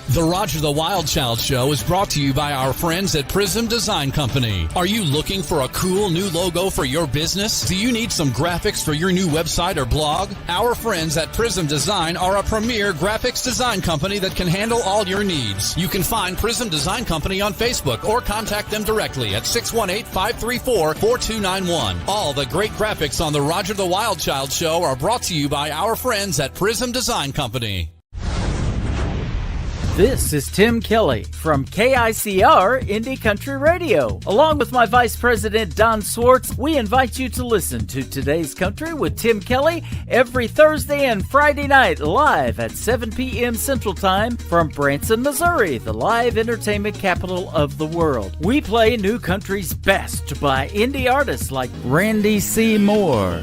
The Roger the Wild Child Show is brought to you by our friends at Prism Design Company. Are you looking for a cool new logo for your business? Do you need some graphics for your new website or blog? Our friends at Prism Design are a premier graphics design company that can handle all your needs. You can find Prism Design Company on Facebook or contact them directly at 618-534-4291. All the great graphics on the Roger the Wild Child Show are brought to you by our friends at Prism Design Company. This is Tim Kelly from KICR Indie Country Radio. Along with my Vice President Don Swartz, we invite you to listen to Today's Country with Tim Kelly every Thursday and Friday night live at 7 p.m. Central Time from Branson, Missouri, the live entertainment capital of the world. We play new country's best by indie artists like Randy C. Moore.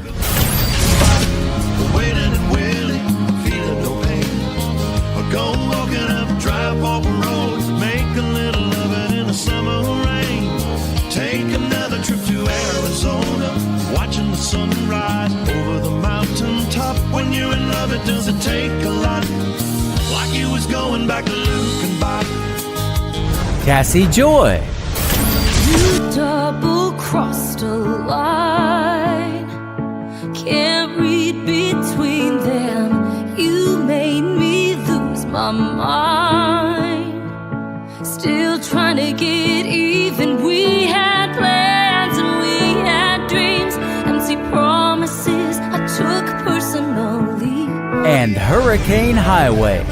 Drive open roads, make a little of it in the summer rain. Take another trip to Arizona, watching the sunrise over the mountaintop. When you're in love, it doesn't take a lot, like you was going back to Luke and Bob. Cassie Joy. You double-crossed a line, can't read between them. You made me lose my mind, still trying to get even. We had plans and we had dreams, empty promises I took personally. And Hurricane Highway.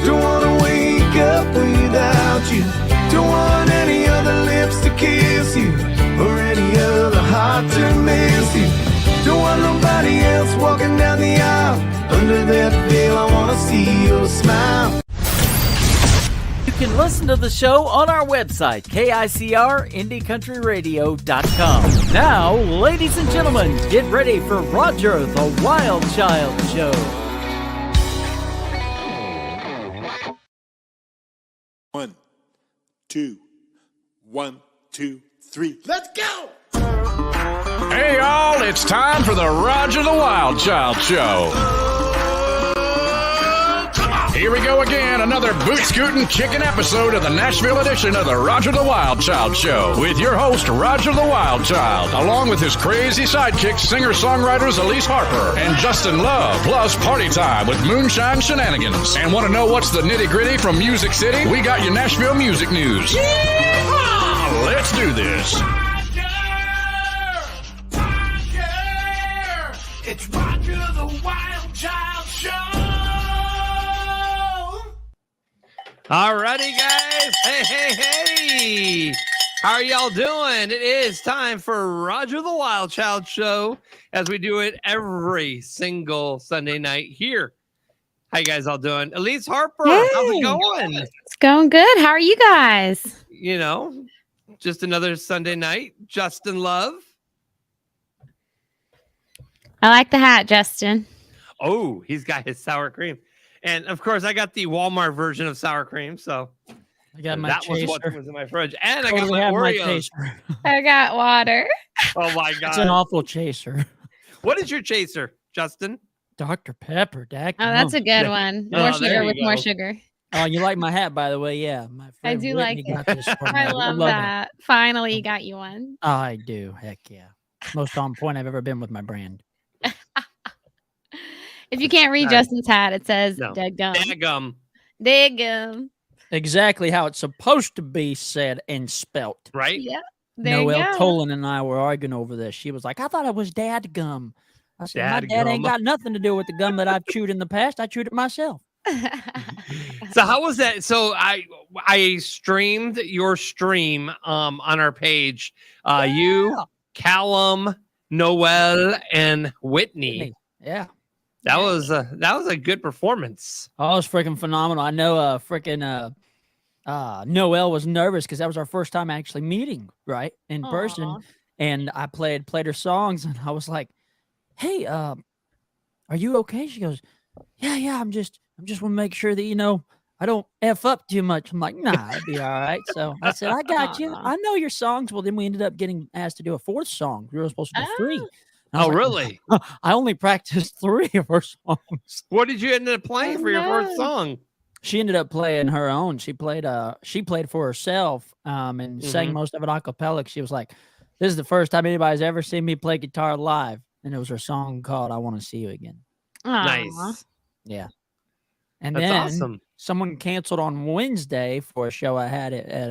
Don't wanna wake up without you, don't want any other lips to kiss you, or any other heart to miss you. Don't want nobody else walking down the aisle. Under that veil, I want to see your smile. You can listen to the show on our website, KICRIndieCountryRadio.com. Now, ladies and gentlemen, get ready for Roger the Wild Child Show. 1, 2, 1, 2, 3. Let's go! Hey, y'all, it's time for the Roger the Wild Child Show. Here we go again, another boot-scooting, kicking episode of the Nashville edition of the Roger the Wild Child Show with your host, Roger the Wild Child, along with his crazy sidekicks, singer-songwriters Elise Harper and Justin Love, plus party time with moonshine shenanigans. And want to know what's the nitty-gritty from Music City? We got your Nashville music news. Yeehaw! Let's do this. It's Roger the Wild Child Show. Alrighty, guys. Hey. How are y'all doing? It is time for Roger the Wild Child Show, as we do it every single Sunday night here. How you guys all doing? Elise Harper, hey. How's it going? It's going good. How are you guys? You know, just another Sunday night. Justin Love. I like the hat, Justin. Oh, he's got his sour cream. And, of course, I got the Walmart version of sour cream, so I got my that chaser. was what was in my fridge. And I got my Oreos. I got water. Oh, my God. It's an awful chaser. What is your chaser, Justin? Dr. Pepper, Dak. Oh, that's a good one. More sugar with more sugar. Oh, you like my hat, by the way? Yeah. My I friend do Whitney like got it. this for me. I love that. Finally, you got you one. I do. Heck yeah. Most on point I've ever been with my brand. If you can't read Justin's hat, it says No. Daggum. Exactly how it's supposed to be said and spelt. Right? Yeah. There Noelle you go. Tolan and I were arguing over this. She was like, I thought it was dadgum. I said, my dad ain't got nothing to do with the gum that I've chewed in the past. I chewed it myself. So how was that? So I streamed your stream on our page. You, Callum, Noelle, and Whitney. Yeah. That was a good performance. Oh, it was freaking phenomenal. I know Noelle was nervous because that was our first time actually meeting, right, in person. And I played her songs, and I was like, hey, are you okay? She goes, yeah, I'm just want to make sure that, I don't F up too much. I'm like, nah, it'll be all right. So I said, I got you. I know your songs. Well, then we ended up getting asked to do a fourth song. We were supposed to do 3. Oh, really? I only practiced 3 of her songs. What did you end up playing for your first song? she ended up playing her own. She played for herself and sang most of it a cappella. She was like, this is the first time anybody's ever seen me play guitar live. And it was her song called I Want to See You Again. Nice. Yeah. And That's then awesome. someone canceled on Wednesday for a show I had at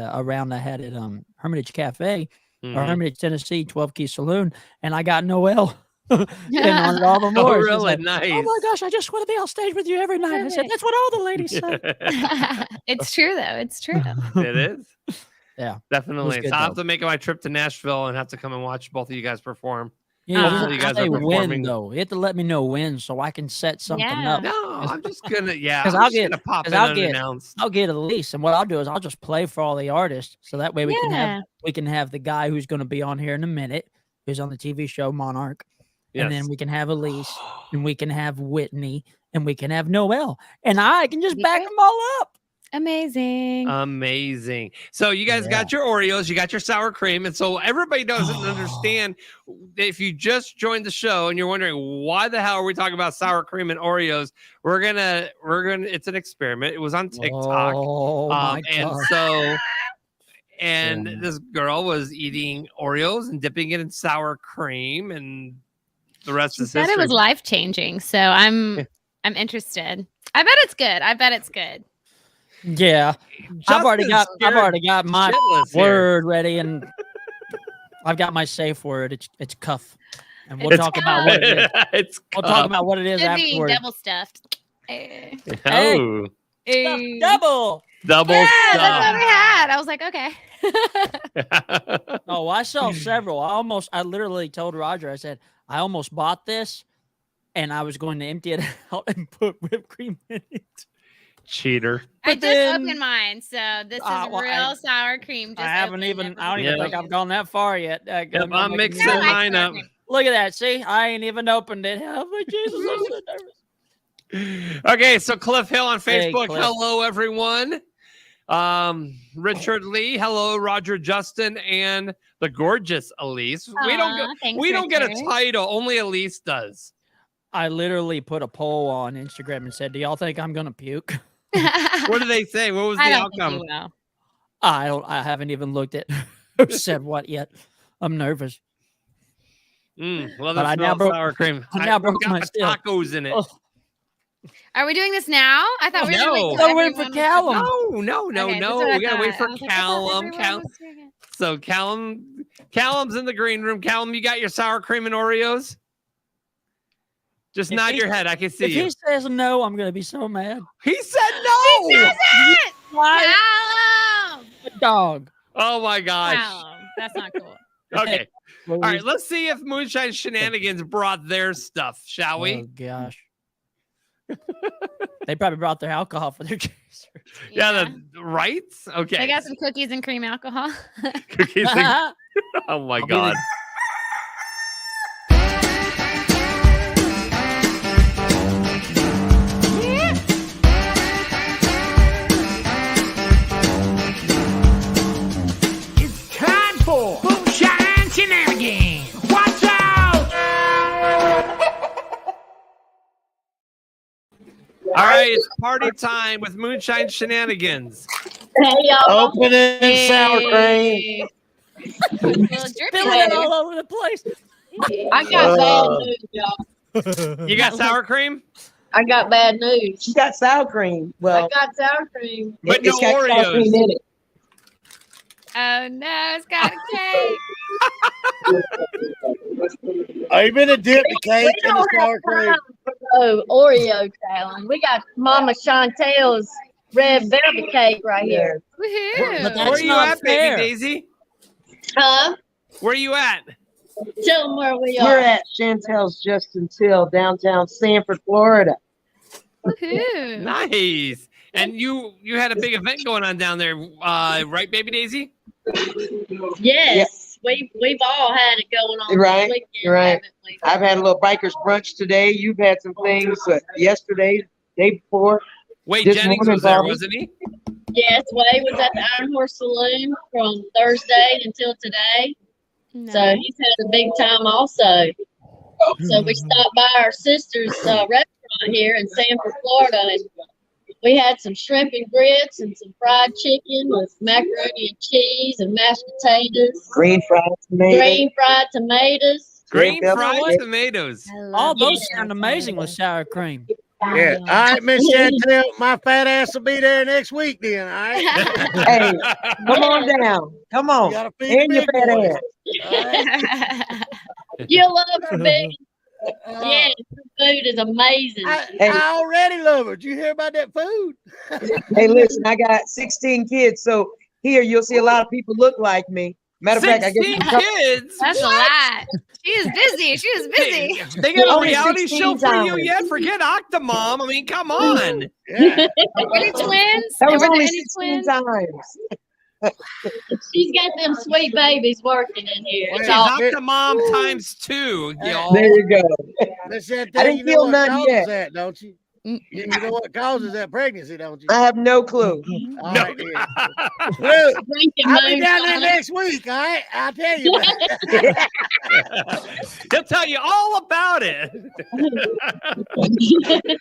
Hermitage Cafe or Hermitage, Tennessee, 12 Key Saloon. And I got Noelle. And on it all the more. Oh, really? Like, Nice. oh my gosh, I just want to be on stage with you every night. I said, that's what all the ladies say. It's true, though. It's true. It is. Yeah. Definitely. good, So I'll have though. to make my trip to Nashville and have to come and watch both of you guys perform. Yeah, Hopefully you guys are say performing. when, though. You have to let me know when so I can set something Yeah. up. No, I'm just gonna, Because I'm I'll just get gonna pop in because I'll get unannounced. I'll get a lease, and what I'll do is I'll just play for all the artists, so that way we can have the guy who's going to be on here in a minute, who's on the TV show Monarch, and then we can have Elise, and we can have Whitney, and we can have Noelle, and I can just back them all up. Amazing. Amazing. So you guys got your Oreos, you got your sour cream, and so everybody doesn't understand. If you just joined the show and you're wondering why the hell are we talking about sour cream and Oreos, we're gonna. It's an experiment. It was on TikTok, Oh my and God. so. And this girl was eating Oreos and dipping it in sour cream, and the rest is Said history. it was life changing, so I'm interested. I bet it's good. I bet it's good. Yeah, I've already got my word ready, and I've got my safe word. It's cuff, and we'll talk about what it is. We'll talk about what it is Should be afterwards. double stuffed. Hey. Oh, Double. Yeah, that's what we had. I was like, okay. Oh, I saw several. I literally told Roger, I said, I almost bought this, and I was going to empty it out and put whipped cream in it. Cheater. I just opened mine, so this is real sour cream. Just I don't even think I've gone that far yet. I'm mixing mine up. Look at that. See, I ain't even opened it. Oh, my Jesus, I'm so nervous. Okay, so Cliff Hill on Hey, Facebook. Cliff. Hello, everyone. Richard Lee. Hello, Roger Justin, and the gorgeous Elise. We don't get a title. Only Elise does. I literally put a poll on Instagram and said, "Do y'all think I'm gonna puke?" What did they say? What was the outcome? I haven't even looked at who said what yet. I'm nervous. Well, But that's I now not broke- sour cream. I now broke got my the still. tacos in it. Oh. Are we doing this now? I thought we were No. going to wait for Callum. No. Okay, that's what I We gotta wait thought. for I was like, I thought Callum. everyone was doing it. So Callum's in the green room. Callum, you got your sour cream and Oreos? Just nod your head. I can see If you. he says no, I'm gonna be so mad. He said no. He says it! Why? Callum! Dog. Oh my gosh. Callum. That's not cool. Okay. Well, All right. Let's see if Moonshine Shenanigans brought their stuff, shall we? Oh gosh. They probably brought their alcohol for their chasers. Yeah. Right? Okay. I got some cookies and cream alcohol. Cookies and- oh my God. It's time for Moonshine Shenanigans. Watch out! All right. It's party time with Moonshine Shenanigans. Hey, y'all. Opening sour cream. Spilling it all over the place. I got bad news, y'all. You got sour cream? I got bad news. You got sour cream. Well, I got sour cream. But it's no got sour cream Oreos. in it. Oh no, it's got a cake. Are you gonna dip the cake We in the don't have sour cream? time for no Oreo challenge. We got Mama Chantel's red velvet cake right here. Woohoo. But Where are you not at, fair. baby Daisy? Huh? Where are you at? Tell them where we We're are. at Chantel's Just Until downtown Sanford, Florida. Woohoo. Nice. And you had a big event going on down there, right, baby Daisy? Yes. We've all had it going on Right, this weekend, right. haven't we? I've had a little biker's brunch today. You've had some things yesterday, day before. Wade This Jennings morning, was there, Bobby. wasn't he? Yes, Wade was at the Iron Horse Saloon from Thursday until today. So Nice. he's had a big time also. So we stopped by our sister's restaurant here in Sanford, Florida, and We had some shrimp and grits and some fried chicken with macaroni and cheese and mashed potatoes. Green fried tomatoes. Green fried tomatoes. Green Yeah, fried what? tomatoes. All those sound amazing with sour cream. Yeah. All right, Miss Chantel, my fat ass will be there next week then, all right? Hey, come on down. Come on. You gotta feed And the your big fat boys. ass. All right? You'll love her, Big. Yes, the food is amazing. I already love her. Did you hear about that food? Hey, listen, I got 16 kids, so here you'll see a lot of people look like me. Matter of fact, I 16 get kids. That's a lot. She is busy. She is busy. They got a Only reality 16 show for you times. yet? Forget Octomom. I mean, come on. Yeah. Any twins? That was Were there only any 16 twins? times. She's got them sweet babies working in here. Well, It's She's all Octomom times 2, y'all. There you go. Miss Chantel, I didn't you know feel what none causes yet. that, don't you? You know what causes that pregnancy, don't you? I have no clue. All No. right, then. Look, drinking I'll be down there moonshine. next week, all right? I'll tell you about it. He'll tell you all about it.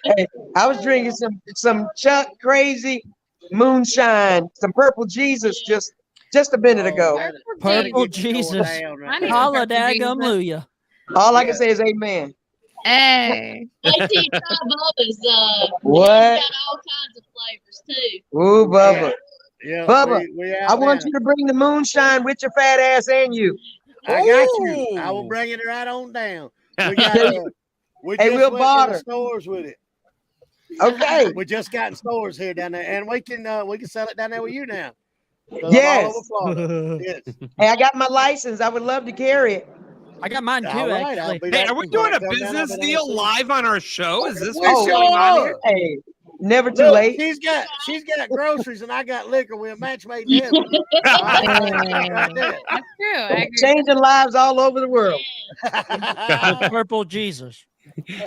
Hey, I was drinking some Chuck Crazy moonshine, some Purple Jesus just a minute ago. Purple Get you going Jesus. down right I there. need Holla Purple Jesus. dagamuya. All I can say is amen. Hey. They teach Bubba's. What? Got all kinds of flavors too. Ooh, Bubba. Yeah, Bubba, we out I want now. you to bring the moonshine with your fat ass and you. I got you. I will Ooh. bring it right on down. We got we Hey, just we'll went barter. to the stores with it. Okay. We just got in stores here down there, and we can sell it down there with you now. 'Cause Yes. I'm all over Florida. Yes. Hey, I got my license. I would love to carry it. I got mine too, All right, I'll actually. be Hey, there are we when doing I a come down, I'll business be there deal soon. live on our show? Is this We what's sure going on are. here? Hey, never too Look, late. she's got groceries and I got liquor. We're a match made in heaven. Right there. That's true. I agree. Changing lives all over the world. With Purple Jesus.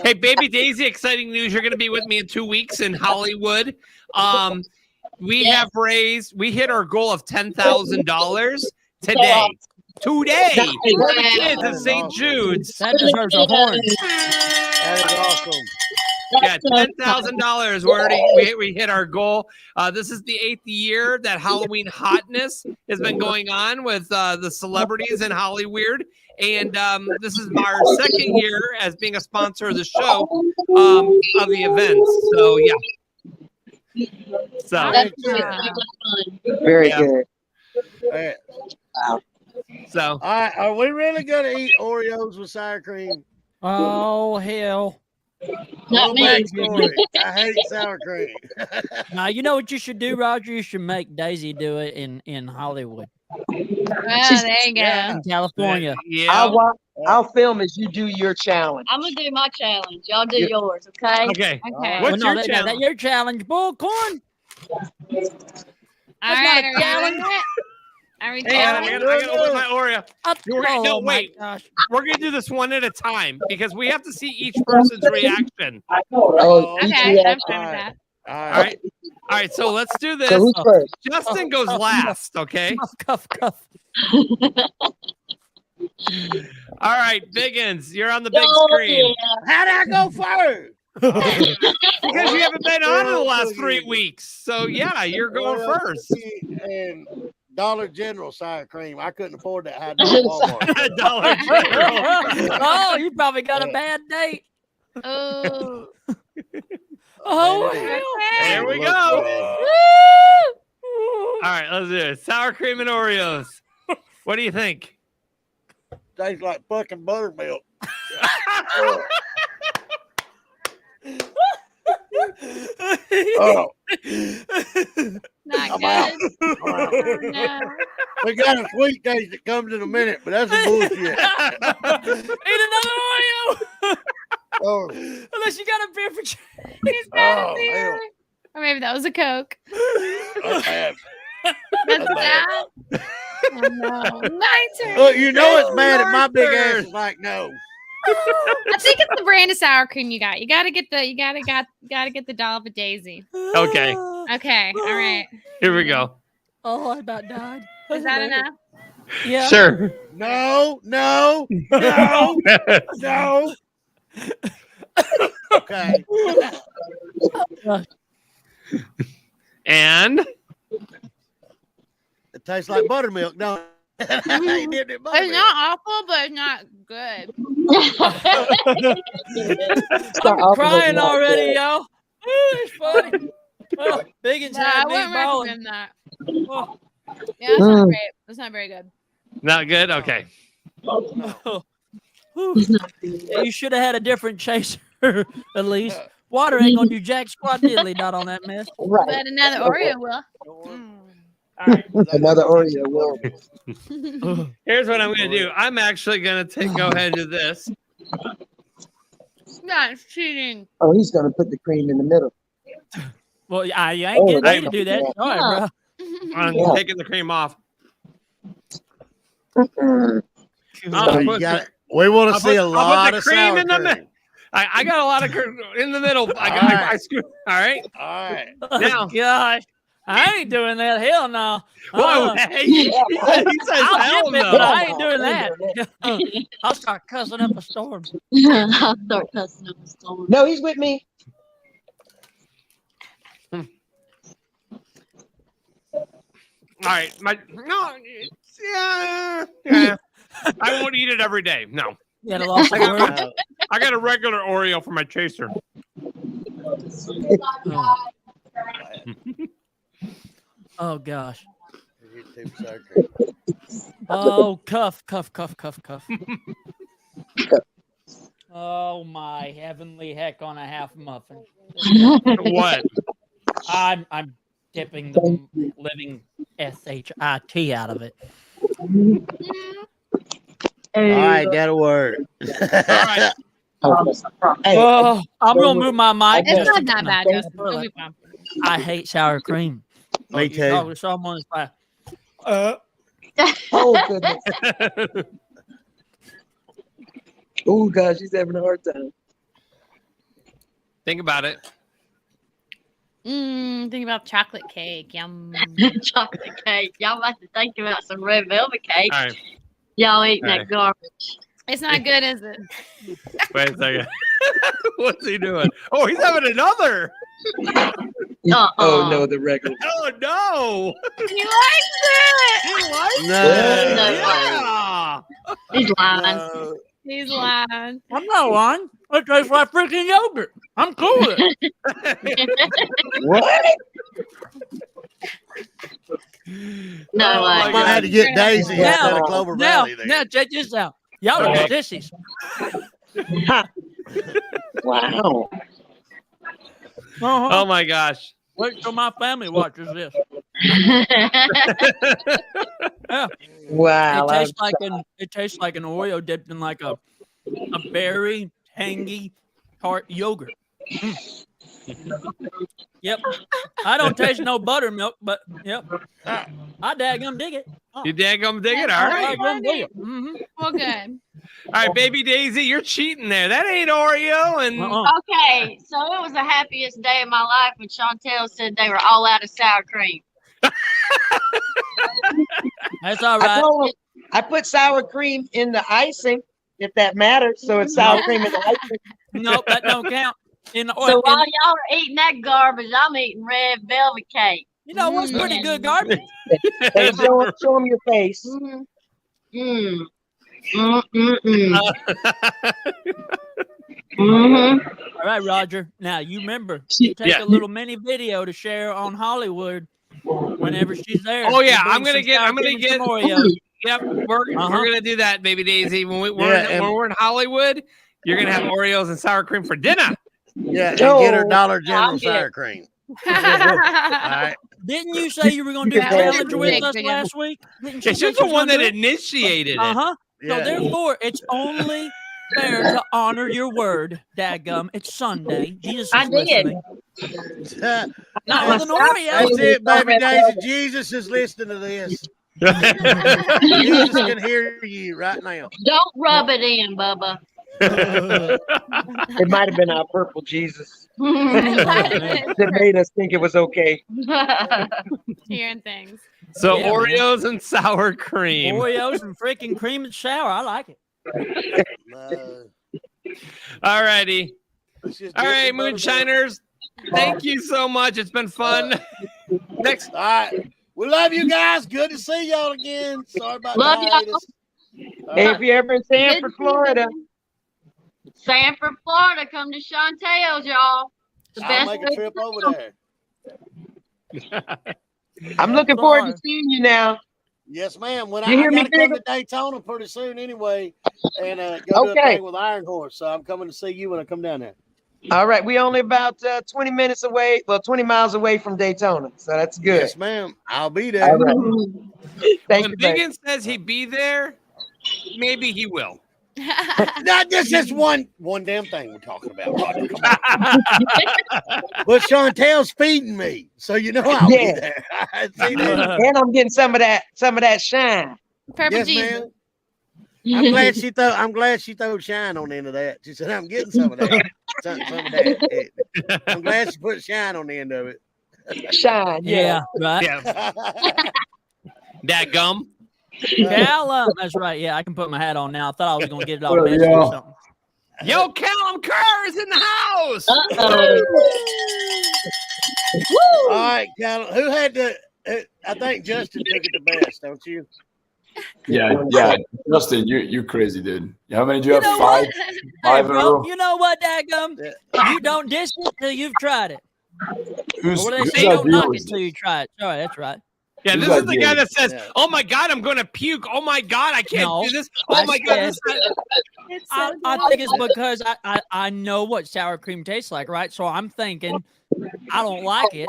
Hey, Baby Daisy, exciting news. You're going to be with me in 2 weeks in Hollywood. We hit our goal of $10,000 today. Today. For the kids in St. Jude's. That deserves a horn. That is awesome. Yeah, $10,000. We hit our goal. This is the 8th year that Halloween hotness has been going on with the celebrities in Hollywood, and this is our 2nd year as being a sponsor of the show of the events. So yeah. So That's fun. Very Yeah. good. Hey, so all right, are we really gonna eat Oreos with sour cream? Oh, hell. Not me. Backstory. I hate sour cream. Now, you know what you should do, Roger? You should make Daisy do it in Hollywood, Oh, there you go. Yeah. in California. yeah. I'll film as you do your challenge. I'm gonna do my challenge. Y'all do yours, okay? Okay. Okay. What's your that, challenge? That your challenge, bullcorn. All That's right. not a Are we challenge. doing it? Are we doing Hang on, I it? gotta open my Oreo. No, Oh, my wait. gosh. We're gonna do this one at a time because we have to see each person's reaction. Oh, Okay, each I'm reaction. fine with that. All right. So let's do this. So who's first? Justin goes last. Okay. Cuff, cuff. All right, Biggins, you're on the big Oh, screen yeah. How did I go first? because you haven't been on in the last 3 weeks. So yeah, you're going Oreo first. cookie and Dollar General sour cream. I couldn't afford that high dollar Walmart. Dollar General. Oh, you probably got a bad date. Oh. Oh, Man, hell. There we Look, go. man. All right, let's do it. Sour cream and Oreos. What do you think? Tastes like fucking buttermilk. Oh, Not I'm good. out. Oh, no. We got a sweet taste that comes in a minute, but that's some bullshit. Eat another Oreo. Oh, Unless you got a beer for He's got Oh, a beer. hell. Or maybe that was a Coke. that's bad. That's bad. that. Oh, no. My turn. Look, you know it's bad if my big Your ass is like, no. I think it's the brand of sour cream you got. You gotta get the dollop of Daisy. Okay, Okay, all right. here we go. Oh, I about died. Is that enough? Yeah. Sure. No, no, no, no. Okay. And It tastes like buttermilk, don't it? He dipped it in It's buttermilk. not awful, but it's not good. I'm crying already, y'all. Ooh, it's funny. Oh, Biggins Yeah, I had me wouldn't balling. recommend that. Oh. Yeah, that's not great. That's not very good. not good. Okay. Whew. Yeah, you should have had a different chaser, at least. Water ain't gonna do jack squat diddly not on that mess. Right. But another Oreo will. Another Oreo will. Here's what I'm gonna do. I'm actually gonna go ahead and do this. That's cheating. Oh, he's gonna put the cream in the middle. Well, you ain't getting me to do that. Yeah. All right, bro. I'm Yeah. taking the cream off. You got it. We want to see a lot of sour in the cream. middle. I got a lot of cream in the middle. I right. screwed. All right. All right. Now, Gosh, I ain't doing that. Hell no. whoa, he says I'll hell dip it, but no. I ain't doing that. I'll start cussing up a storm. I'll start cussing up a storm. No, he's with me. All right. Yeah. I won't eat it every day. No. You had a loss of word. I got a regular Oreo for my chaser. Oh gosh. Too much sour cream. Oh, cuff. Oh my heavenly heck on a half muffin. What? I'm dipping the living shit out of it. All right, that'll work. All right. Oh, I'm gonna move my mic. It's just not a that bad, bit Justin. It'll further. be fine. I hate sour cream. Me You too. talk to someone that's like, Oh goodness. Oh gosh, he's having a hard time. Think about it. Think about chocolate cake. Yum. Chocolate cake. Y'all about to think about some red velvet cake. All right. Y'all eating All that garbage. It's not good, is it? Wait a second. What's he doing? Oh, he's having another. Oh no, the regular. Oh no. He likes it. He likes No. it. No. Yeah. He's lying. No. He's lying. I'm not lying. It tastes like freaking yogurt. I'm cool with it. What? No Oh, way. my I might have to get Daisy instead of Now, Clover now, Valley there. now, check this out. Y'all are Okay. sissies. Wow. Oh my gosh. Wait till my family watches this. Yeah. Wow. It tastes like an Oreo dipped in like a berry tangy tart yogurt. Yep. I don't taste no buttermilk, but yep. I daggum dig it. You daggum dig it. All right. Daggum dig it. Mm-hmm. Well, good. All right, baby Daisy, you're cheating there. That ain't Oreo. And Okay, so it was the happiest day of my life when Chantel said they were all out of sour cream. That's all I right. told him I put sour cream in the icing, if that matters. So it's sour cream in the icing. Nope, that don't count. In the, So while y'all are eating that garbage, I'm eating red velvet cake. you know what's pretty good garbage? Hey, show him your face. Mm. Mm-hmm. All right, Roger. Now you remember, you take Yeah. a little mini video to share on Hollywood whenever she's there. Oh, yeah, You bring I'm gonna some get- sour I'm gonna cream and get- some Oreos. Yep, we're gonna do that, baby Daisy. When we're in Hollywood, you're gonna have Oreos and sour cream for dinner. Yeah, and get her Dollar General I'm sour cream. All All right. Didn't you say you were going to do Yeah, a challenge super with big us again. last week? Didn't Yeah, you say she's the was one gonna that do it? initiated it. Uh-huh. So Yeah. therefore, it's only fair to honor your word, dadgum. It's Sunday. Jesus is I did. listening. Not with an Oreo. That's it, baby Daisy. Jesus is listening to this. Jesus can hear you right now. Don't rub it in, Bubba. It might have been our purple Jesus that made us think it was okay. Hearing things. So Yeah, man. Oreos and sour cream. Oreos and freaking cream and sour. I like it. All righty. It's just All right, different buttermilk. moonshiners. Thank you so much. It's been fun. Next. All right. We love you guys. Good to see y'all again. Sorry about Love the y'all. hiatus. Hey, if you're ever in Sanford, Florida, Sanford, Florida, come to Chantel's, y'all. The I'll best make a food. trip over there. I'm looking forward to seeing you now. Yes, ma'am. When You I hear me, got to come Bigger? to Daytona pretty soon anyway, and go do a Okay. thing with Iron Horse. So I'm coming to see you when I come down there. All right, we only about 20 minutes away, 20 miles away from Daytona, so that's good. Yes, ma'am. I'll be there. All right. Thank When you, babe. Biggins says he'd be there, maybe he will. Not just one damn thing we're talking about, Roger. Come on. But Chantel's feeding me, so you know I'll be there. See that? And I'm getting some of that shine. Purple Yes, Jesus. ma'am. I'm glad she threw shine on the end of that. She said, "I'm getting some of that." Some of that. I'm glad she put shine on the end of it. Shine, Yeah, right. Yeah. That gum. Callum, that's right. Yeah, I can put my hat on now. I thought I was gonna get it all Well, messy yeah. or something. Yo, Callum Kerr is in the house. All right, Callum. Who had the? I think Justin took it the best, don't you? Yeah. Justin, you crazy, dude. How many do you have? know Five? what? Hey, Five in a bro, row? you know what, dadgum? You don't dish it till you've tried it. Who's What do they whose say? Don't idea knock was it till this? you try it. Sorry, that's right. Yeah, Whose this is the idea guy was that says, Yeah. "Oh my God, I'm going to puke. Oh my God, I can't No, do this. I Oh my God." said- This I think it's because I know what sour cream tastes like, right? So I'm thinking I don't like it,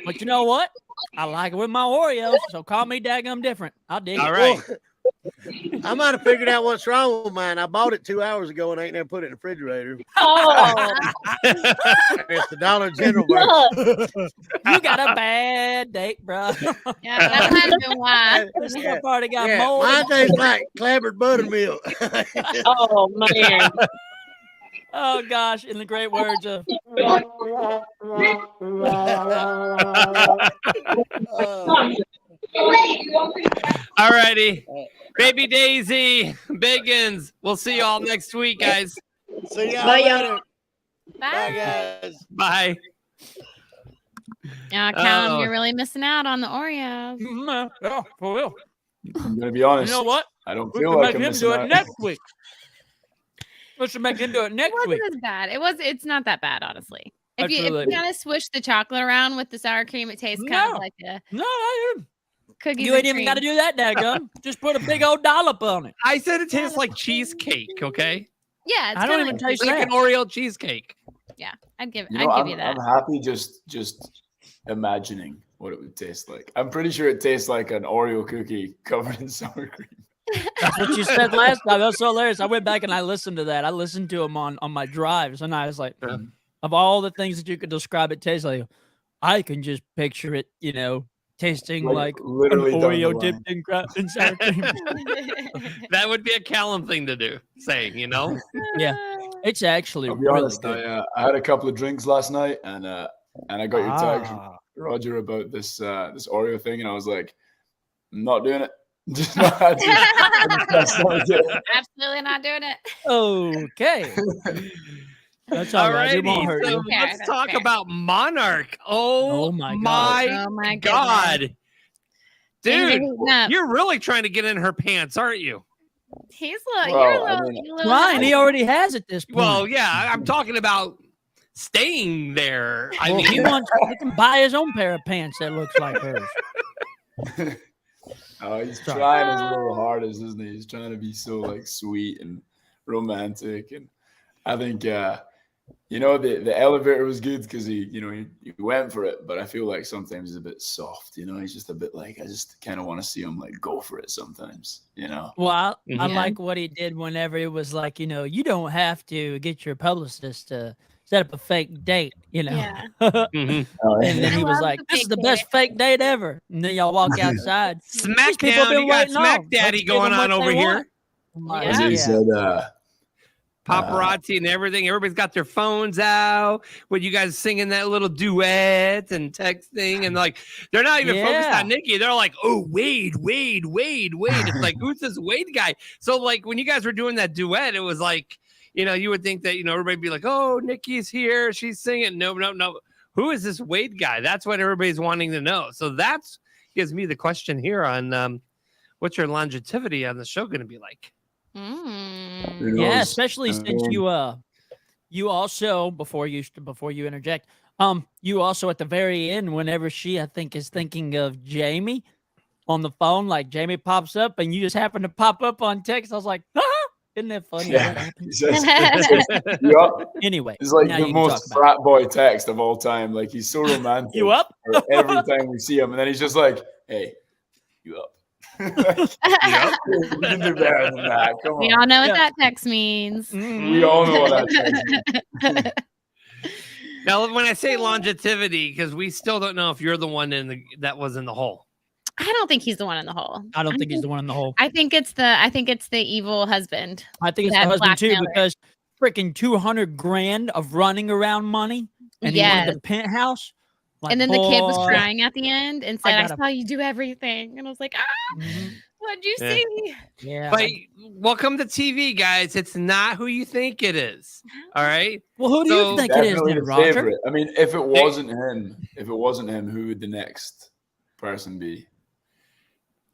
but you know what? I like it with my Oreos, so call me daggum different. I'll dig All it. right. I might have figured out what's wrong with mine. I bought it 2 hours ago and ain't never put it in the refrigerator. Oh, It's the Dollar General version. You got a bad date, bro. Yeah, that might have been why. This stuff already got Yeah, mold. mine tastes like clabbered buttermilk. oh man. Oh gosh, in the great words of All righty. Baby Daisy, Biggins. We'll see you all next week, guys. See y'all Bye, y'all. later. Bye, Bye. guys. Bye. Callum, Oh. you're really missing out on the Oreos. yeah, for real. I'm gonna be You honest. know what? I don't We feel should like make I'm him missing do it out. next week. We should make him do it It next wasn't week. as bad. It's not that bad, honestly. If you Absolutely. kind of swish the chocolate around with the sour cream, it tastes kind No. of like a No, I didn't. cookies. You and ain't even got to cream. do that, dadgum. Just put a big old dollop on it. I said it tastes like cheesecake, okay? Yeah, it's I don't kinda even like taste Like that. an Oreo cheesecake. Yeah, I'd give You know, I'd I'm, give you that. I'm happy just imagining what it would taste like. I'm pretty sure it tastes like an Oreo cookie covered in sour cream. That's what you said last time. That was so hilarious. I went back and I listened to that. I listened to them on my drives, and I was like, of all the things that you could describe it tastes like, I can just picture it, tasting like an literally down the Oreo line. dipped in sour cream. That would be a Callum thing to do, saying, Yeah, it's actually I'll be really honest. good. I had a couple of drinks last night, and I got your text, Ah. Roger, about this Oreo thing, and I was like, I'm not doing it. Just not, that's not it. Absolutely not doing it. Okay. That's all right. It won't hurt so you. Fair, let's that's talk fair. about Monarch. Oh my my Oh my God. goodness. Dude, No, you're really trying to get in her pants, aren't you? he's Well, you're a I little, mean- you're a little Ryan, he already has at this point. Well, yeah, I'm talking about staying there. I Well, he mean, can buy his own pair of pants that looks like hers. Oh, he's Sorry. trying his little hardest, isn't he? He's trying to be so like sweet and romantic, and I think the elevator was good because he went for it, but I feel like sometimes he's a bit soft. He's just a bit like, I just kind of want to see him like go for it sometimes. Well, I Yeah. like what he did whenever it was like, you don't have to get your publicist to set up a fake date, Yeah. mhm. And then I he was love like, the "This is fake the best fake date ever." And then y'all walk outside. These people Smackdown. been You got waiting Smack on. Daddy Let's give going them on what over they here. want. I'm like, As he yeah. said, Paparazzi and everything. Everybody's got their phones out. With you guys singing that little duet and texting, and like they're not even focused Yeah. on Nikki. They're like, "Oh, Wade. It's like, who's this Wade guy?" So like when you guys were doing that duet, it was like, you would think that everybody'd be like, "Oh, Nikki's here. She's singing." No. who is this Wade guy? That's what everybody's wanting to know. So that's gives me the question here on what's your longevity on the show going to be like? Yeah, especially since you also before you interject, you also at the very end, whenever she I think is thinking of Jamie on the phone, like Jamie pops up and you just happen to pop up on text. I was like, isn't that funny? Yeah. Anyway, it's like the most frat boy text of all time. Like he's so romantic. You up? Every time we see him, and then he's just like, "Hey, you up?" You can do better than that. Come on. We all know what that text means. We all know what that text means. Now, when I say longevity, because we still don't know if you're the one that was in the hole. I don't think he's the one in the hole. I don't think he's the one in the hole. I think it's the evil husband. I think it's the husband too, because freaking $200,000 of running around money, and he wanted the penthouse. Like, and then the kid was crying at the end and said, I saw you do everything. And I was like, what'd you see? Yeah. But welcome to TV, guys. It's not who you think it is. All right. Well, who do you think it is then, Roger? Favorite. I mean, if it wasn't him, who would the next person be?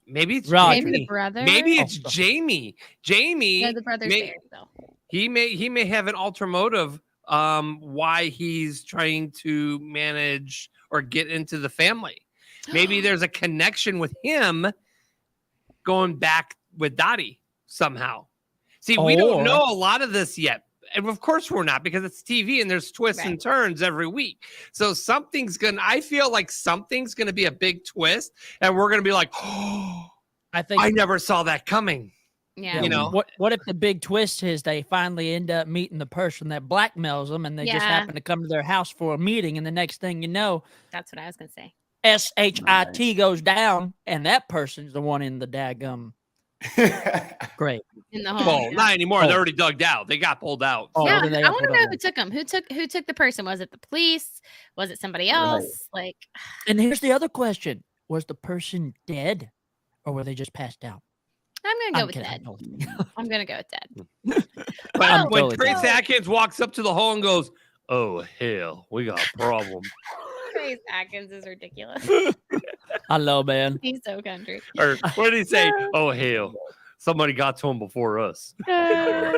Maybe it's Maybe the brother. Maybe it's Jamie. Jamie. No, the brother's there, though. He may have an ulterior motive why he's trying to manage or get into the family. Maybe there's a connection with him going back with Dottie somehow. See, we don't know a lot of this yet. And of course we're not, because it's TV and there's twists and turns every week. So I feel like something's going to be a big twist and we're going to be like, oh, I never saw that coming. Yeah. You know, what if the big twist is they finally end up meeting the person that blackmails them and they just happen to come to their house for a meeting, and the next thing you know, that's what I was going to say. SHIT goes down and that person's the one in the daggum grave. In the hole. Not anymore. They're already dug out. They got pulled out. Yeah, I want to know who took them. Who took the person? Was it the police? Was it somebody else? Like, and here's the other question: was the person dead, or were they just passed out? I'm gonna go with dead. I'm gonna go with dead. But when Trace Atkins walks up to the hole and goes, "Oh hell, we got a problem." Trace Atkins is ridiculous. I love, man. He's so country. Or what did he say? Oh hell, somebody got to him before us. I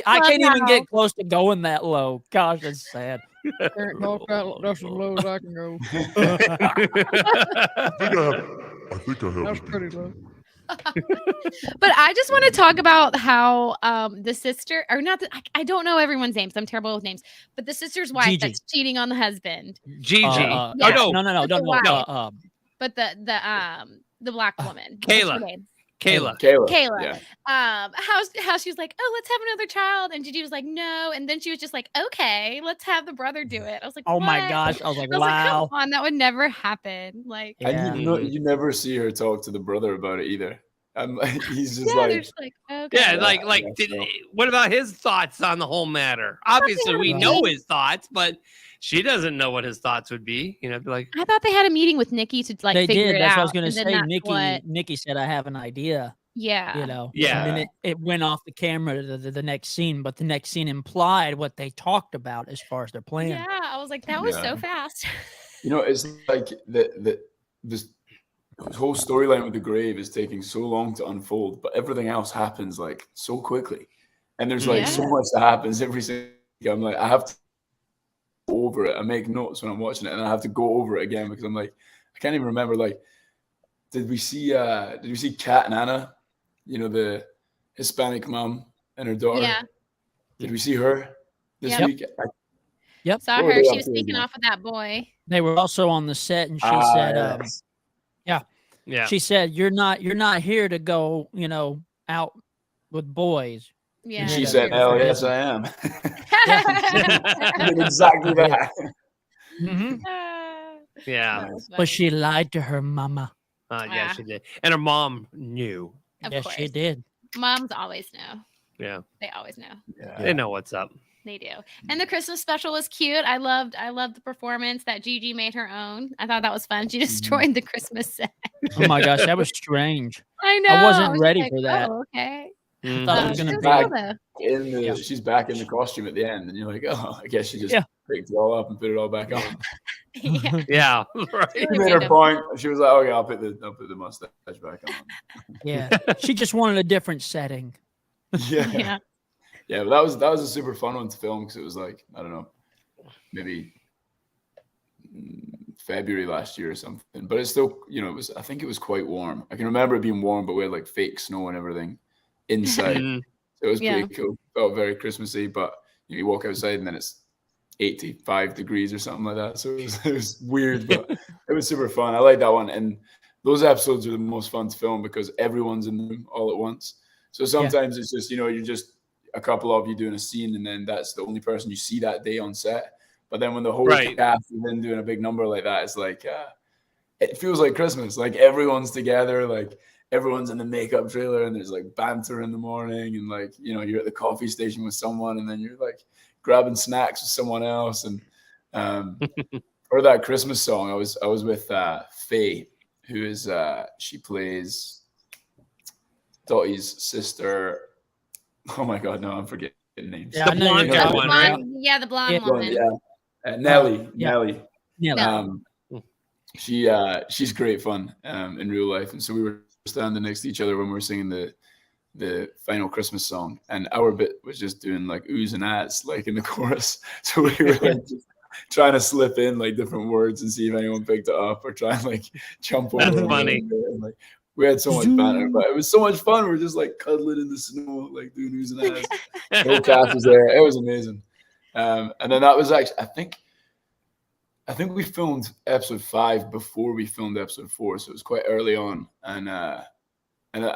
can't even get close to going that low. Gosh, that's sad. That's as low as I can go. I think I have. That's pretty low. But I just want to talk about how the sister, or not, I don't know everyone's names. I'm terrible with names. But the sister's wife that's cheating on the husband. Gigi. No. But the black woman. Kayla. Yeah. How she was like, oh, let's have another child, and Gigi was like, no, and then she was just like, okay, let's have the brother do it. I was like, oh my gosh, I was like, wow, come on, that would never happen. Like, and you never see her talk to the brother about it either. He's just like, okay. What about his thoughts on the whole matter? Obviously, we know his thoughts, but she doesn't know what his thoughts would be. You know, be like, I thought they had a meeting with Nikki to they figure did. it That's out. what I was going to say. Nikki said, I have an idea. Yeah. You know. Yeah. And then it went off the camera to the next scene, but the next scene implied what they talked about as far as their plan. Yeah, I was like, that was so fast. You know, it's like this whole storyline with the grave is taking so long to unfold, but everything else happens like so quickly, and there's like so much that happens every single. I'm like, I have to go over it. I make notes when I'm watching it, and I have to go over it again because I'm like, I can't even remember. Like, did we see Kat and Anna? You know, the Hispanic mom and her daughter. Yeah. Did we see her this week? Yep. Saw her. She was sneaking off with that boy. They were also on the set, and she said, yeah. She said, "You're not here to go, you know, out with boys." Yeah. She said, "Hell yes, I am." Exactly that. Mm-hmm. Yeah. But she lied to her mama. Yeah, she did, and her mom knew. Yes, she did. Moms always know. Yeah. They always know. Yeah. They know what's up. They do. And the Christmas special was cute. I loved the performance that Gigi made her own. I thought that was fun. She destroyed the Christmas set. Oh my gosh, that was strange. I know. I wasn't ready for that. Oh, okay. I thought it was going to be she's back in the costume at the end, and you're like, oh, I guess she just picked it all up and put it all back on. Yeah, right. She made her point. She was like, "Okay, I'll put the mustache back on." Yeah, she just wanted a different setting. Yeah. But that was a super fun one to film because it was like, I don't know, maybe February last year or something. But it's still, I think it was quite warm. I can remember it being warm, but we had like fake snow and everything inside. So it was pretty cool. Felt very Christmassy, but you walk outside and then it's 85 degrees or something like that. So it was weird, but it was super fun. I like that one. And those episodes are the most fun to film because everyone's in them all at once. So sometimes it's just, you're just a couple of you doing a scene and then that's the only person you see that day on set. But then when the whole cast is then doing a big number like that, it's like, it feels like Christmas. Like everyone's together, like everyone's in the makeup trailer and there's like banter in the morning and like, you're at the coffee station with someone and then you're like grabbing snacks with someone else. And for that Christmas song, I was with Faye, who is, she plays Dottie's sister. Oh my God, no, I'm forgetting names. Yeah, the blonde woman. Yeah, Nelly. She's great fun in real life, and so we were standing next to each other when we were singing the final Christmas song, and our bit was just doing like oohs and ahs like in the chorus. So we were like just trying to slip in like different words and see if anyone picked it up, or try and like jump over. That's funny. And, like, we had so much banter, but it was so much fun. We were just like cuddling in the snow, like doing oohs and ahs. The whole cast was there. It was amazing. And then that was actually, I think we filmed episode 5 before we filmed episode 4, so it was quite early on. And I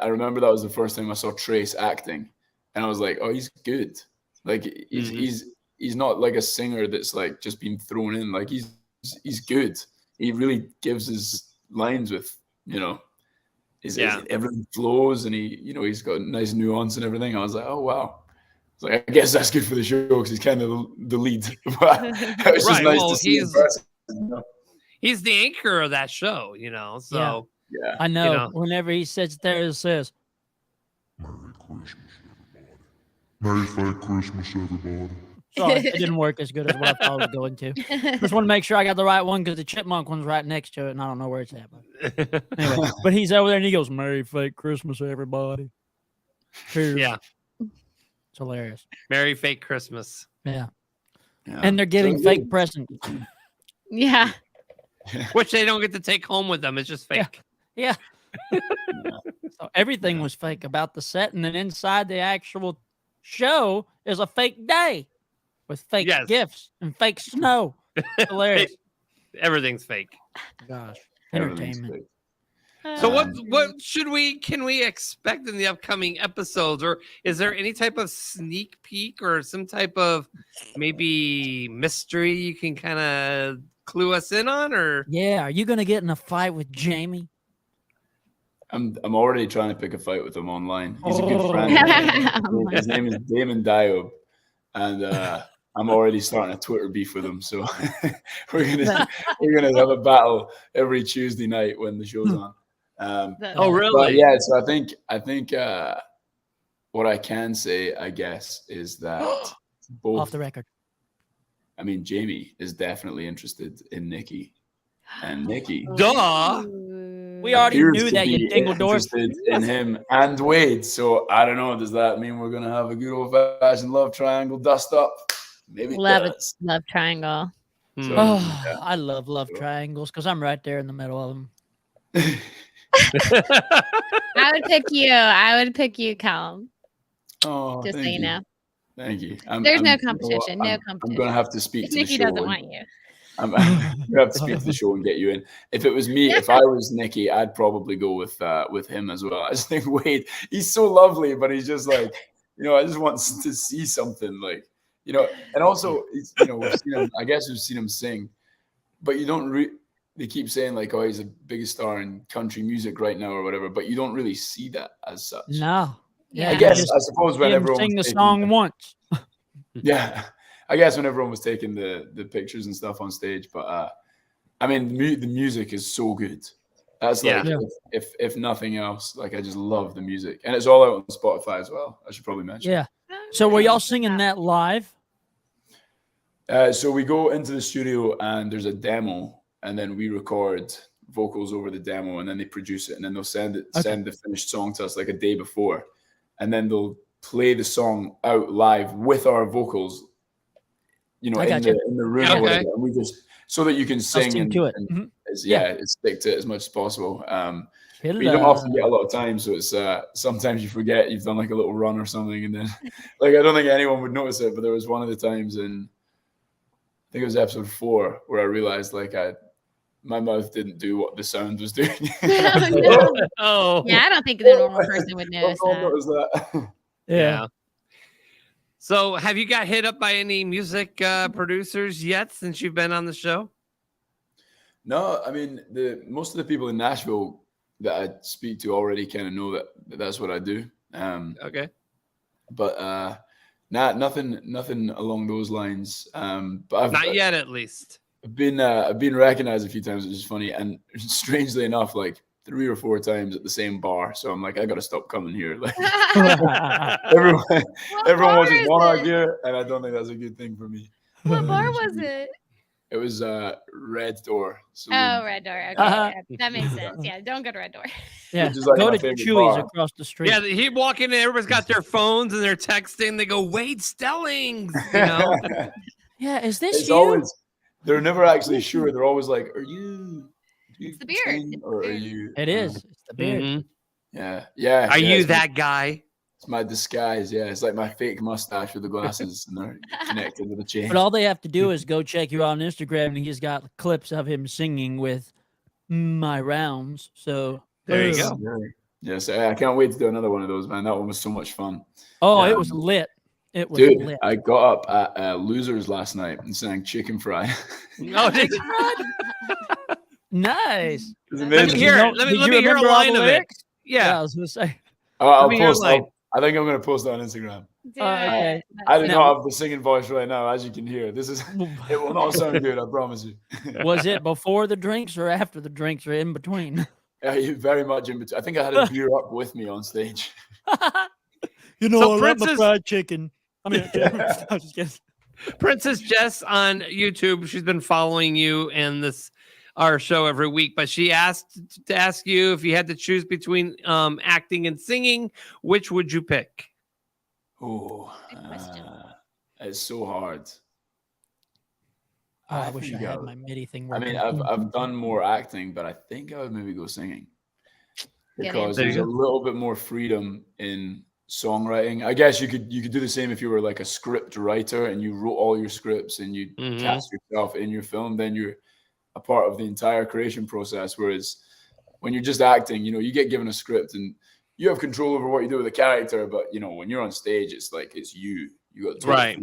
remember that was the first time I saw Trace acting, and I was like, "Oh, he's good. Like he's not like a singer that's like just been thrown in. Like he's good. He really gives his lines with everything flows, and he's got nice nuance and everything." I was like, "Oh wow." It's like, I guess that's good for the show because he's kind of the lead. But it was just nice to see in person. He's the anchor of that show, So I know. Whenever he sits there, it says, Merry fake Christmas, everybody. Sorry, it didn't work as good as what I thought it was going to. Just want to make sure I got the right one because the chipmunk one's right next to it, and I don't know where it's at. But anyway, but he's over there and he goes, "Merry fake Christmas, everybody." Cheers. Yeah. It's hilarious. Merry fake Christmas. Yeah. And they're giving fake presents. Yeah. Which they don't get to take home with them. It's just fake. Yeah. So everything was fake about the set, and then inside the actual show is a fake day with fake gifts and fake snow. Hilarious. Everything's fake. Gosh. Entertainment. So what can we expect in the upcoming episodes, or is there any type of sneak peek or some type of maybe mystery you can kind of clue us in on? Or are you gonna get in a fight with Jamie? I'm already trying to pick a fight with him online. He's a good friend. His name is Damon Diob, and I'm already starting a Twitter beef with him. So we're gonna have a battle every Tuesday night when the show's on. Oh, really? But yeah, so I think what I can say, I guess, is that both off the record. I mean, Jamie is definitely interested in Nikki, and Nikki, duh, we already knew that, you dingle door. Interested in him and Wade. So I don't know. Does that mean we're gonna have a good old-fashioned love triangle dust up? Maybe love triangle. So, I love triangles because I'm right there in the middle of them. I would pick you, Callum. Oh, just so you know. Thank you. There's no competition. I'm going to have to speak to the Nikki show. doesn't want you. I'm going to have to speak to the show and get you in. If it was me, if I was Nikki, I'd probably go with him as well. I just think Wade, he's so lovely, but he's just like, I just want to see something like, and also, we've seen him, I guess we've seen him sing, but you don't they keep saying like, oh, he's the biggest star in country music right now or whatever, but you don't really see that as such. No. Yeah. I suppose when everyone sing the song once. Yeah. I guess when everyone was taking the pictures and stuff on stage, but I mean, the music is so good. That's like, if nothing else, like I just love the music, and it's all out on Spotify as well. I should probably mention. Yeah. So were y'all singing that live? So we go into the studio and there's a demo, and then we record vocals over the demo, and then they produce it, and then they'll send the finished song to us like a day before, and then they'll play the song out live with our vocals, in the room, or whatever, and we just so that you can sing and to it. Stick to it as much as possible. But you don't often get a lot of time, so it's sometimes you forget you've done like a little run or something, and then like I don't think anyone would notice it, but there was one of the times in I think it was episode 4 where I realized like my mouth didn't do what the sound was doing. Oh, yeah, I don't think the normal person would notice that. Yeah. So have you got hit up by any music producers yet since you've been on the show? No, I mean most of the people in Nashville that I speak to already kind of know that that's what I do. Okay. But nothing along those lines. But I've not yet, at least. I've been recognized a few times, which is funny, and strangely enough, like 3 or 4 times at the same bar. So I'm like, I gotta stop coming here. Like everyone watches Monarch here, and I don't think that's a good thing for me. What bar was it? It was Red Door. Red Door. Okay, that makes sense. Yeah, don't go to Red Door. Yeah, like go to Chewy's across the street. Yeah, he walk in and everybody's got their phones and they're texting. They go, Wade Stellings, Yeah, is this it's you? Always, they're never actually sure. They're always like, "Are you?" It's the beard. Or are you? It is. It's the beard. Mm-hmm. Yeah. Are you that guy? It's my disguise. Yeah, it's like my fake mustache with the glasses, and they're connected with a chain. But all they have to do is go check you out on Instagram, and he's got clips of him singing with My Rounds. So there you go. Yes, I can't wait to do another one of those, man. That one was so much fun. Oh, it was lit. It was Dude, lit. I got up at Losers last night and sang Chicken Fry. Oh, did you? Nice. Let me hear a line of it. Yeah, I was gonna say. I'll post. I think I'm going to post it on Instagram. Okay. I do not have the singing voice right now, as you can hear. It will not sound good, I promise you. Was it before the drinks or after the drinks or in between? Very much in between. I think I had a beer up with me on stage. I So love my fried chicken. I mean, I'm just kidding. Princess Jess on YouTube, she's been following you and our show every week, but she asked to ask you if you had to choose between acting and singing, which would you pick? Oh, it's so hard. I wish I had my MIDI thing working. I mean, I've done more acting, but I think I would maybe go singing because there's a little bit more freedom in songwriting. I guess you could do the same if you were like a script writer and you wrote all your scripts and you cast yourself in your film. Then you're a part of the entire creation process. Whereas when you're just acting, you get given a script and you have control over what you do with the character. But when you're on stage, it's like it's you. You got right.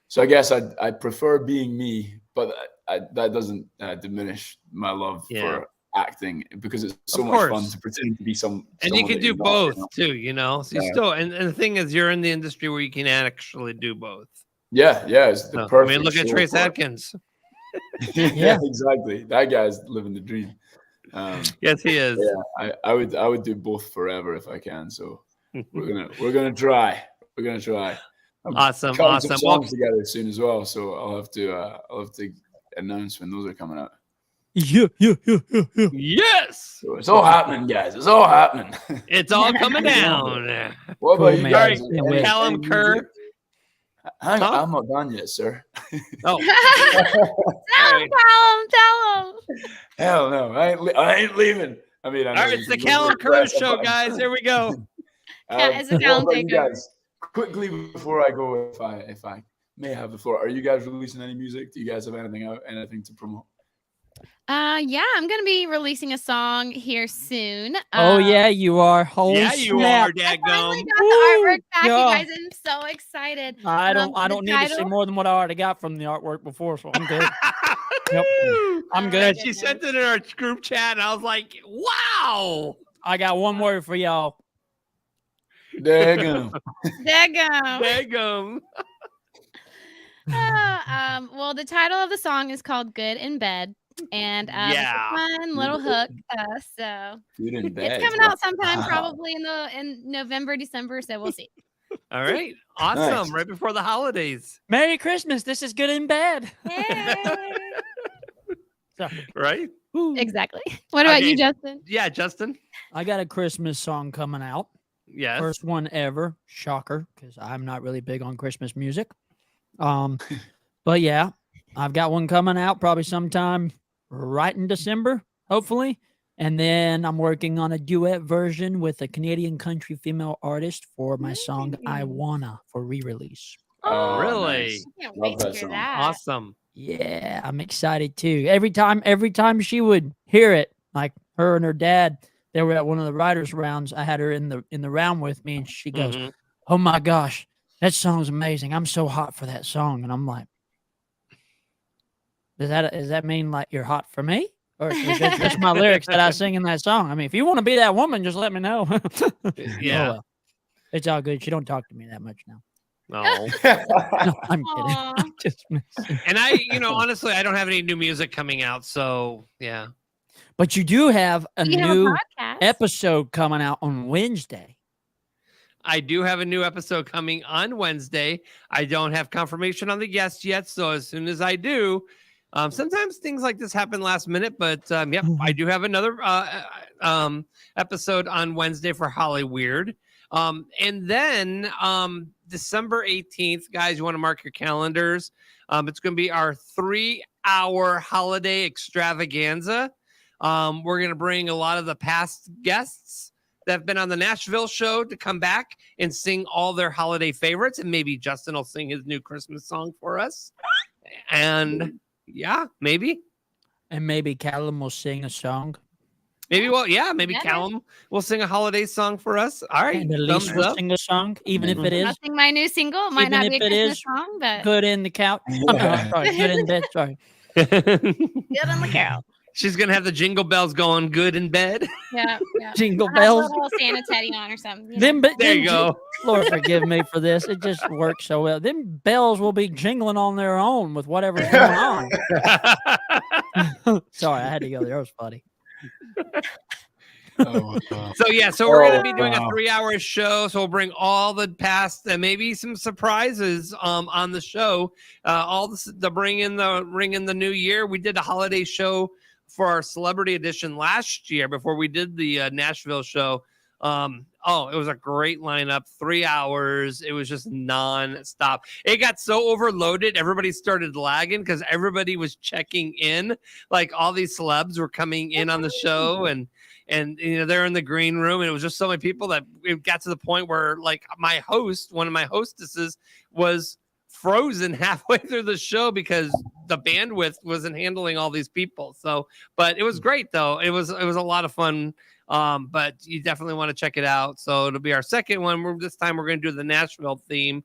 So I guess I prefer being me, but that doesn't diminish my love for acting because it's so much fun to pretend to be some. And you can do both too, So you still and the thing is, you're in the industry where you can actually do both. Yeah, it's the perfect. I mean, look at Trace Adkins. Yeah, exactly. That guy's living the dream. Yes, he is. Yeah, I would do both forever if I can. So we're gonna try. We're gonna try. Awesome. Some songs together soon as well. So I'll have to announce when those are coming out. Yeah. Yes. So it's all happening, guys. It's all happening. It's all coming down. What about you guys? Callum Kerr. I'm not done yet, sir. Oh. Tell him. Hell no, I ain't leaving. I mean, all right, it's the Callum Kerr show, guys. Here we go. It's a Callum takeover. Quickly before I go, if I may have the floor, are you guys releasing any music? Do you guys have anything out, anything to promote? Yeah, I'm gonna be releasing a song here soon. Oh yeah, you are. Holy you are, Dadgum. I finally got the artwork back, you guys. I'm so excited. I don't need to see more than what I already got from the artwork before, so I'm good. Yep. I'm good. She sent it in our group chat, and I was like, "Wow!" I got one word for y'all. Daggum. Well, the title of the song is called "Good in Bed." And it's a fun little hook. So Good in bed. it's coming out sometime, probably in November, December. So we'll see. All right. Awesome. Nice. Right before the holidays. Merry Christmas. This is good and bad. Sorry. Right? Exactly. What about you, Justin? Yeah, Justin. I got a Christmas song coming out. Yes. First one ever. Shocker, because I'm not really big on Christmas music. But yeah, I've got one coming out probably sometime right in December, hopefully. And then I'm working on a duet version with a Canadian country female artist for my song I Wanna for re-release. Oh, really? Nice. I can't Love wait to that hear song. that. Awesome. Yeah, I'm excited too. Every time she would hear it, like her and her dad, they were at one of the writers' rounds. I had her in the round with me, and she goes, "Oh my gosh, that song's amazing! I'm so hot for that song." And I'm like, does that mean like you're hot for me? Or is that just my lyrics that I sing in that song? I mean, if you want to be that woman, just let me know. Yeah. Oh, well. It's all good. She don't talk to me that much now. Oh. No, I'm kidding. I'm just messing. And I, honestly, I don't have any new music coming out. So, yeah. But you do have a You have a new podcast. episode coming out on Wednesday. I do have a new episode coming on Wednesday. I don't have confirmation on the guest yet. So, as soon as I do, sometimes things like this happen last minute. But, yep, I do have another episode on Wednesday for Holly Weird. And then December 18th, guys, you want to mark your calendars. It's going to be our 3-hour holiday extravaganza. We're going to bring a lot of the past guests that have been on the Nashville show to come back and sing all their holiday favorites. And maybe Justin will sing his new Christmas song for us. And yeah, maybe. And maybe Callum will sing a song. Maybe maybe Callum will sing a holiday song for us. All right. And Elise will sing a song, even if it is. I'll sing my new single. It might not be a Christmas song, but Good in the couch. Sorry, good in bed. Sorry. good on the carol. She's going to have the jingle bells going good in bed. Yeah. Jingle I'll have bells. a little Santa teddy on or something. There you go. Lord forgive me for this. It just works so well. Them bells will be jingling on their own with whatever's going on. Sorry, I had to go there. It was funny. So we're going to be doing a 3-hour show. So we'll bring all the past and maybe some surprises on the show. All the ring in the new year. We did a holiday show for our celebrity edition last year before we did the Nashville show. It was a great lineup, 3 hours. It was just nonstop. It got so overloaded. Everybody started lagging because everybody was checking in. Like all these celebs were coming in on the show and they're in the green room. And it was just so many people that it got to the point where like one of my hostesses was frozen halfway through the show because the bandwidth wasn't handling all these people. So, but it was great though. It was a lot of fun. But you definitely want to check it out. So it'll be our second one. This time we're going to do the Nashville theme.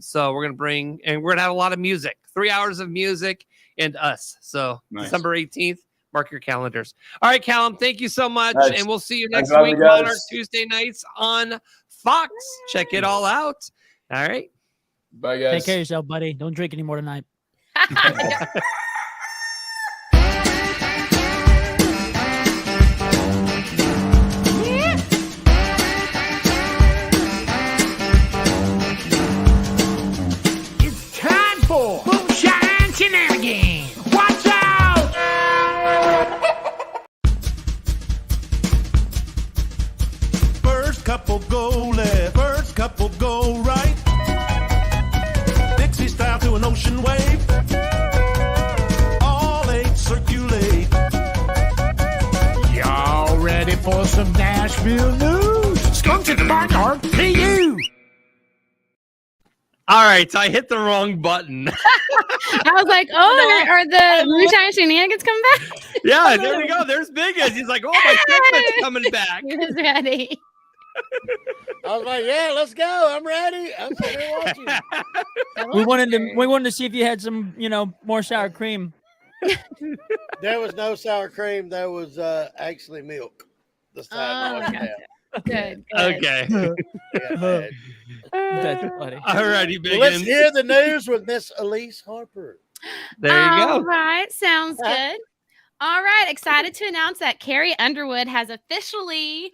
So we're going to have a lot of music, 3 hours of music and us. So nice. December 18th, mark your calendars. All right, Callum, thank you so much. Nice. And we'll see you next Thanks, week, guys. Monarch Tuesday nights on Fox. Check it all out. All right. Bye, guys. Take care of yourself, buddy. Don't drink anymore tonight. It's time for moonshine shenanigans. Watch out! First couple go left, first couple go right. Dixie style to an ocean wave. All eight circulate. Y'all ready for some Nashville news? Skunk to the barnyard, PU. All right. So I hit the wrong button. I was like, are the moonshine shenanigans coming back? Yeah, there we go. There's Biggins. He's like, oh, my segment's coming back. He was ready. I was like, yeah, let's go. I'm ready. I'm sitting here watching. We wanted to see if you had some, more sour cream. There was no sour cream. There was actually milk. This time. Good. Okay. That's funny. All righty, Biggins. Well, let's hear the news with Miss Elise Harper. There you go. All right. Sounds good. All right. Excited to announce that Carrie Underwood has officially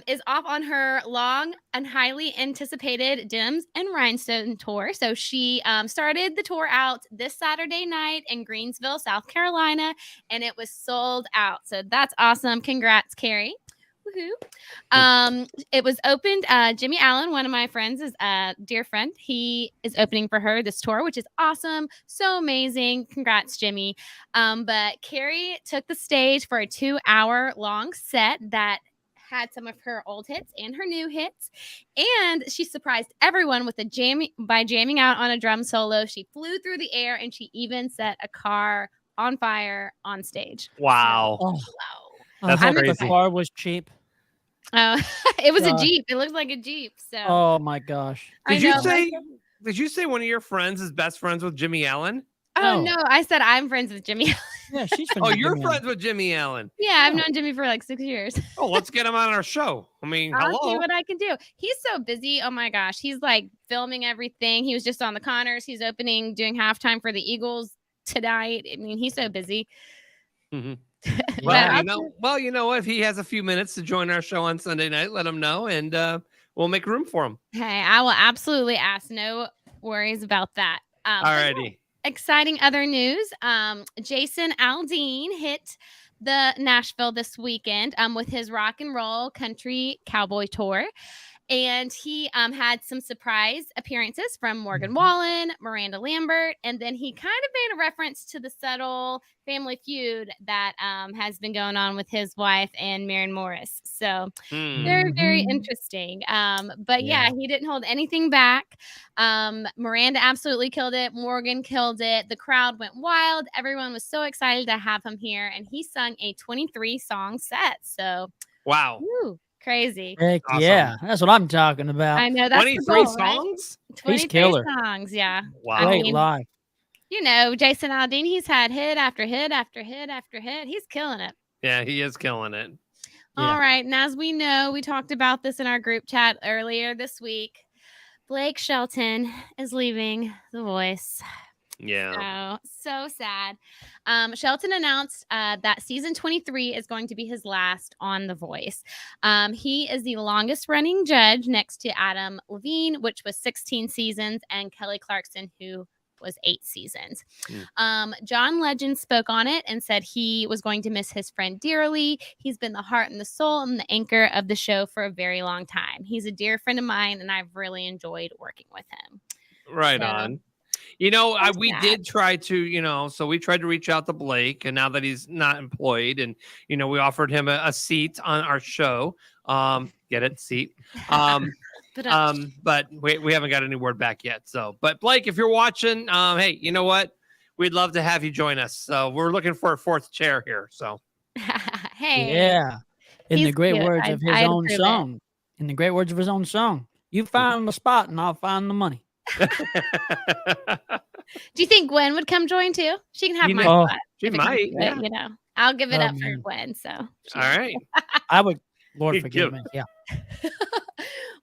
is off on her long and highly anticipated Gems and Rhinestone tour. So she started the tour out this Saturday night in Greensville, South Carolina, and it was sold out. So that's awesome. Congrats, Carrie. Woohoo. It was opened. Jimmy Allen, one of my friends, is a dear friend. He is opening for her this tour, which is awesome. So amazing. Congrats, Jimmy. But Carrie took the stage for a 2-hour long set that had some of her old hits and her new hits, and she surprised everyone with by jamming out on a drum solo. She flew through the air, and she even set a car on fire on stage. Wow. Oh, wow. That's crazy. The car was cheap. It was a Jeep. It looked like a Jeep. So. Oh my gosh. Did you say one of your friends is best friends with Jimmy Allen? Oh no, I said I'm friends with Jimmy. Yeah, she's friends. Oh, with you're Jimmy friends with Jimmy Allen. Yeah, I've known Jimmy for like 6 years. Oh, let's get him on our show. I mean, I'll see hello. what I can do. He's so busy. Oh my gosh, he's like filming everything. He was just on the Connors. He's doing halftime for the Eagles tonight. I mean, he's so busy. Mm-hmm. Yeah. Well, you know what? If he has a few minutes to join our show on Sunday night, let him know, and we'll make room for him. Hey, I will absolutely ask. No worries about that. Alrighty. Exciting other news. Jason Aldean hit the Nashville this weekend with his rock and roll country cowboy tour. And he had some surprise appearances from Morgan Wallen, Miranda Lambert, and then he kind of made a reference to the subtle family feud that has been going on with his wife and Maren Morris. So very, very interesting. But yeah, he didn't hold anything back. Miranda absolutely killed it. Morgan killed it. The crowd went wild. Everyone was so excited to have him here, and he sung a 23-song set. So wow. Woo. Crazy. Heck yeah, that's what I'm talking about. I know that's 23 songs. songs. 23 killer. songs, yeah. Wow. Great live. You know, Jason Aldean, he's had hit after hit after hit after hit. He's killing it. Yeah, he is killing it. All right, and as we know, we talked about this in our group chat earlier this week. Shelton is leaving The Voice. Yeah. So sad. Shelton announced that season 23 is going to be his last on The Voice. He is the longest running judge next to Adam Levine, which was 16 seasons, and Kelly Clarkson, who was 8 seasons. John Legend spoke on it and said he was going to miss his friend dearly. He's been the heart and the soul and the anchor of the show for a very long time. He's a dear friend of mine, and I've really enjoyed working with him. Right on. You know, we did try to, so we tried to reach out to Blake, and now that he's not employed, and, we offered him a seat on our show. Get it? Seat. But we haven't got any word back yet. So, but Blake, if you're watching, hey, you know what? We'd love to have you join us. So we're looking for a 4th chair here. So, hey. Yeah. In the great words of his own approve song. In the great words of his own song. You find the spot and I'll find the money. Do you think Gwen would come join too? She can have my spot. She might. Yeah. I'll give it up for Gwen. So all right. I would. Lord forgive me. Yeah.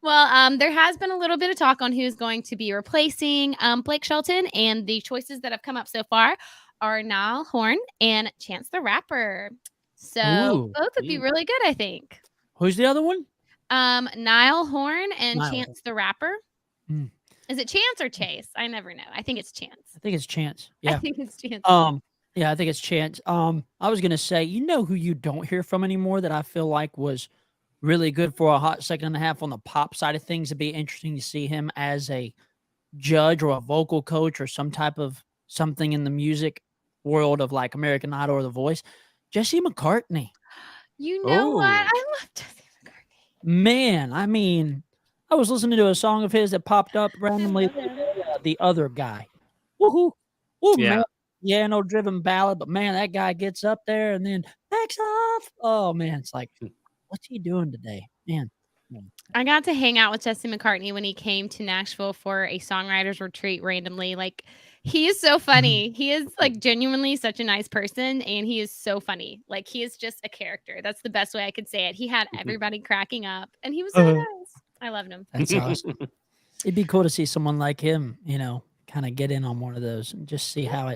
Well, there has been a little bit of talk on who's going to be replacing Blake Shelton, and the choices that have come up so far are Niall Horn and Chance the Rapper. So both would be really good, I think. Who's the other one? Niall Horn and Chance the Rapper. Mm. Is it Chance or Chase? I never know. I think it's Chance. I think it's Chance. Yeah. I think it's Chance. Yeah, I think it's Chance. I was gonna say, who you don't hear from anymore that I feel like was really good for a hot second and a half on the pop side of things. It'd be interesting to see him as a judge or a vocal coach or some type of something in the music world of like American Idol or The Voice. Jesse McCartney. You know what? I love Jesse McCartney. Man, I mean, I was listening to a song of his that popped up randomly. The Other Guy. Woohoo! Woo, yeah. Man. Yeah, no driven ballad, but man, that guy gets up there and then backs off. Oh man, it's like, what's he doing today, man? I got to hang out with Jesse McCartney when he came to Nashville for a songwriters retreat randomly. Like, he is so funny. He is like genuinely such a nice person, and he is so funny. Like, he is just a character. That's the best way I could say it. He had everybody cracking up, and he was so nice. I loved him. That's awesome. It'd be cool to see someone like him, kind of get in on one of those and just see how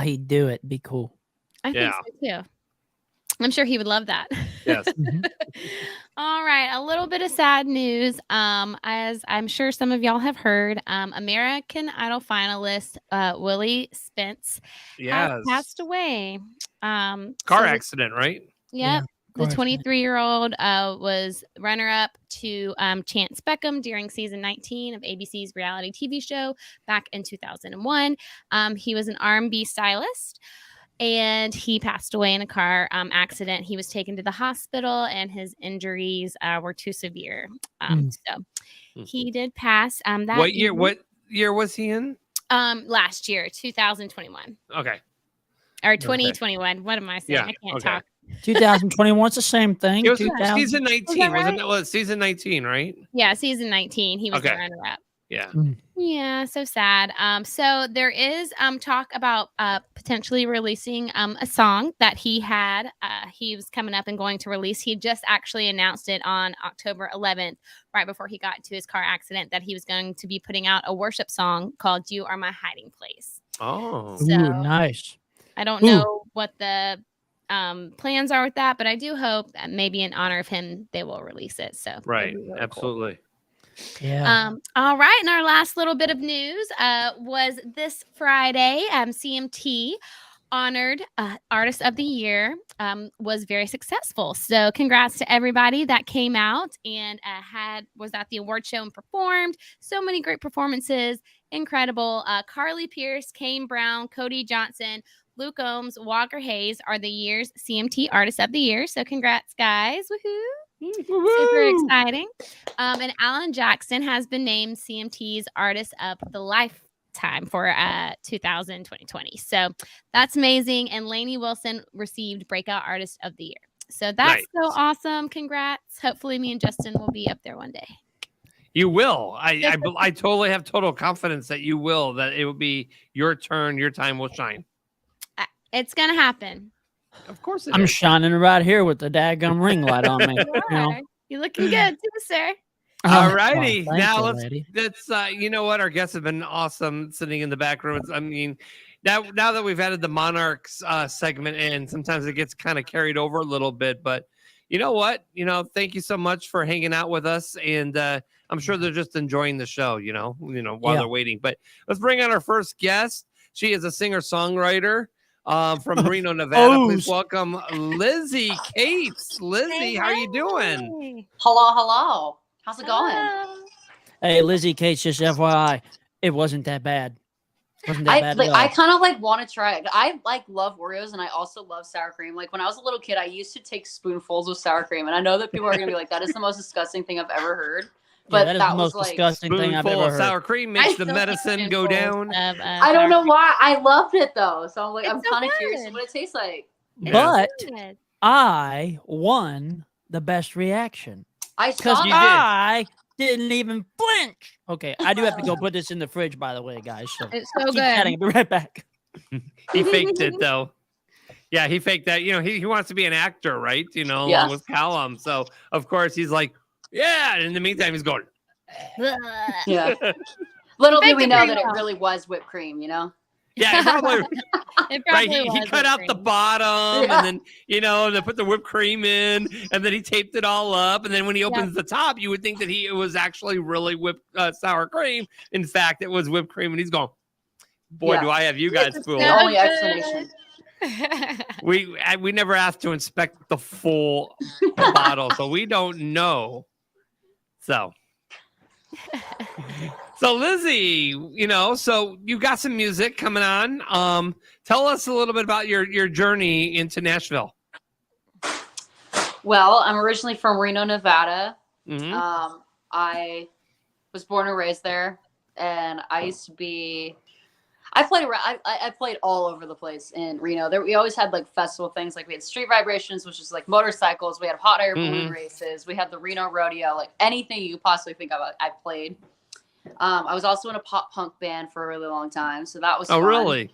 he'd do it. Be cool. I think so too. I'm sure he would love that. Yes. All right, a little bit of sad news. As I'm sure some of y'all have heard, American Idol finalist Willie Spence has passed away. Car so accident, right? Yep. The Correct. 23-year-old was runner-up to Chance Beckham during season 19 of ABC's reality TV show back in 2001. He was an R&B stylist, and he passed away in a car accident. He was taken to the hospital, and his injuries were too severe. So he did pass. What year was he in? Last year, 2021. Okay. Or 2021. What am I saying? Yeah, I can't okay. talk. 2021 is the same thing. It was 2000. season 19, right? wasn't it? Well, season 19, right? Yeah, season 19. He was the Okay. runner-up. Yeah. Yeah, so sad. So there is talk about potentially releasing a song that he had. He was coming up and going to release. He just actually announced it on October 11th, right before he got into his car accident, that he was going to be putting out a worship song called "You Are My Hiding Place." Oh, So- Ooh, nice. I don't know what the plans are with that, but I do hope that maybe in honor of him, they will release it. So right. that'd be really cool. Absolutely. Yeah. All right, and our last little bit of news was this Friday. CMT honored Artist of the Year, was very successful. So congrats to everybody that came out and was at the award show and performed. So many great performances, incredible. Carly Pierce, Kane Brown, Cody Johnson, Luke Ohms, Walker Hayes are the year's CMT Artist of the Year. So congrats, guys. Woohoo. Super exciting. And Alan Jackson has been named CMT's Artist of the Lifetime for 2020. So that's amazing. And Lainey Wilson received Breakout Artist of the Year. So that's so awesome. Congrats. Hopefully me and Justin will be up there one day. You will. I totally have total confidence that you will, that it will be your turn. Your time will shine. It's going to happen. Of course I'm shining right here with the daggum ring light on me. You're looking good too, sir. All righty. Well, thank Now you, let's you know what? Our guests have been awesome sitting in the back room. I mean, now that we've added the Monarchs segment in, sometimes it gets kind of carried over a little bit, but you know what? Thank you so much for hanging out with us. And I'm sure they're just enjoying the show, while they're waiting. But let's bring on our first guest. She is a singer-songwriter from Reno, Nevada. Please welcome Lizzie Cates. Lizzie, how are you doing? Hello. How's it going? Hey, Lizzie Cates, just FYI, it wasn't that bad. Wasn't that bad at all. I kind of want to try it. I love Oreos, and I also love sour cream. Like when I was a little kid, I used to take spoonfuls of sour cream, and I know that people are gonna be like, "That is the most disgusting thing I've ever heard." But that is the most disgusting thing I've ever heard. Sour cream makes the medicine go down. I don't know why. I loved it though, so I'm kind of curious what it tastes like. But I won the best reaction. I saw that. I didn't even flinch. Okay, I do have to go put this in the fridge, by the way, guys. So it's so keep good. chatting. I'll be right back. He faked it though. Yeah, he faked that. He wants to be an actor, right? Along with Callum. So of course he's like, yeah. And in the meantime, he's going. Yeah. Little did we know that it really was whipped cream, Yeah, it probably right. He was cut out whipped the bottom, and then they put the whipped cream in, and then he taped it all up, and then when he opens the top, you would think that it was actually really whipped sour cream. In fact, it was whipped cream, and he's going, "Boy, do I have you guys fooled!" The only explanation. We never asked to inspect the full bottle, so we don't know. So Lizzie, so you got some music coming on. Tell us a little bit about your journey into Nashville. Well, I'm originally from Reno, Nevada. Mm-hmm. I was born and raised there, and I played around. I played all over the place in Reno. We always had festival things. We had Street Vibrations, which is motorcycles. We had hot air balloon races. We had the Reno Rodeo. Anything you could possibly think of, I played. I was also in a pop punk band for a really long time, so that was fun. Really?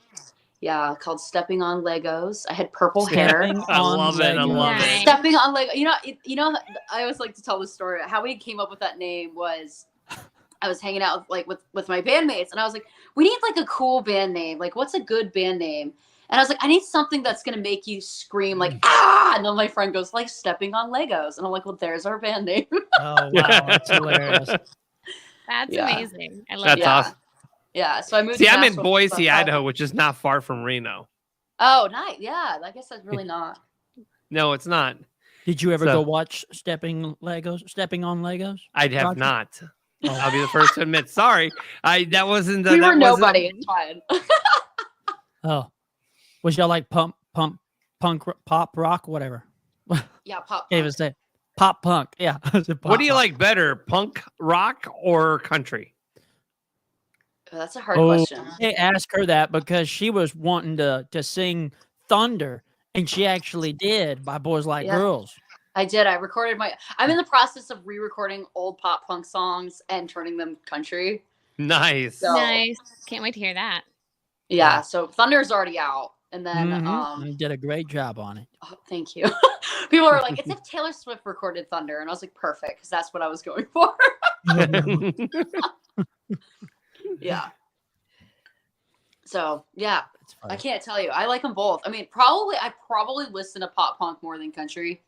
Yeah, called Stepping on Legos. I had purple hair. I love it. Stepping on Lego. I always like to tell the story. How we came up with that name was I was hanging out with my bandmates, and I was like, we need a cool band name. What's a good band name? And I was like, I need something that's gonna make you scream like ah. And then my friend goes like stepping on Legos, and I'm like, well, there's our band name. Oh wow, that's hilarious. That's Yeah. amazing. I love That's that. awesome. Yeah. So I moved. See, to I'm in Nashville, Boise, but- Idaho, which is not far from Reno. Oh, nice. Yeah, I guess that's really not. No, it's not. Did you ever So- go watch Stepping on Legos? I have Roger? not. Oh. I'll be the first to admit. Sorry, that wasn't. We that were wasn't- nobody. It's fine. Oh, was y'all like punk, pop rock, whatever? Yeah, pop. Can't even say pop punk. Yeah. I said What do you pop like better, punk rock or country? Oh, that's a hard punk. question. They asked her that because she was wanting to sing Thunder, and she actually did by Boys Like Yeah. Girls. I did. I recorded I'm in the process of re-recording old pop punk songs and turning them country. Nice. So, Nice. Can't wait to hear that. Yeah. So Thunder's already out, and then You did a great job on it. oh, thank you. People are like, it's if Taylor Swift recorded Thunder, and I was like, perfect, because that's what I was going for. Yeah. So yeah, I can't tell you. I like them both. I mean, I probably listen to pop punk more than country.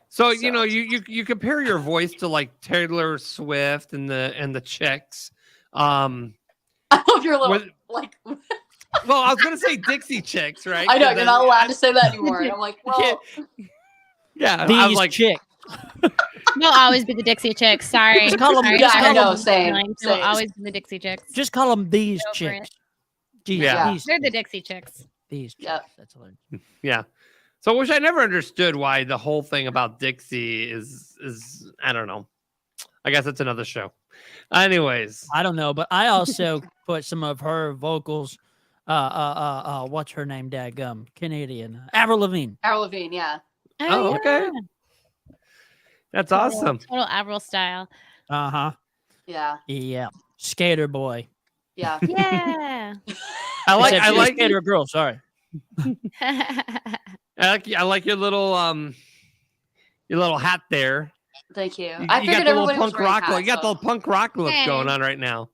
So you know, you compare your voice to like Taylor Swift and the Chicks. I love your little like. Well, I was gonna say Dixie Chicks, right? I know you're not allowed to say that anymore. And I'm like, well, yeah, These I was like, chicks. They'll always be the Dixie Chicks. Sorry. Just call 'em- Sorry. just yeah, I call know. 'em- Same. They'll same. always be the Dixie Chicks. Just call them these Go for chicks. it. These, Yeah. these, They're the Dixie Chicks. these chicks. Yep. That's hilarious. yeah. So, which I never understood why the whole thing about Dixie is I don't know. I guess it's another show. Anyways, I don't know, but I also put some of her vocals. What's her name? Dadgum, Canadian, Avril Lavigne. Avril Lavigne, yeah. Oh, okay. That's awesome. Total Avril style. Uh-huh. Yeah. Yeah. Skater boy. Yeah. Yeah. I like Except she's a skater girl. Sorry. I like your little hat there. Thank you. You, I you figured got the little everybody was punk wearing rock hats, look. You got so- the punk rock look Hey. going on right now.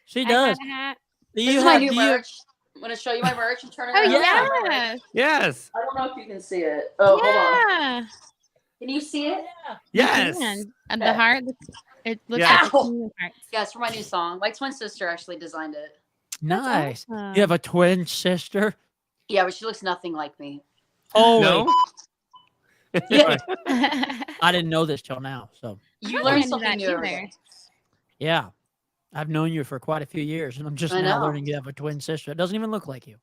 She I does. got a hat. Do This you is my have- new do you- merch. I'm gonna show you my merch and turn it Oh, around. yeah. Yes. I don't know if you can see it. Oh, hold on. Yeah. Can you see it? Yes. And the heart, it looks Yeah. like a human heart. Yeah, it's for my new song. My twin sister actually designed it. Nice. awesome. You have a twin sister? Yeah, but she looks nothing like me. Oh, No. Yeah. I didn't know this till now. So, You I learn didn't know something that new every either. day. yeah. I've known you for quite a few years, and I'm just I now know. learning you have a twin sister. It doesn't even look like you.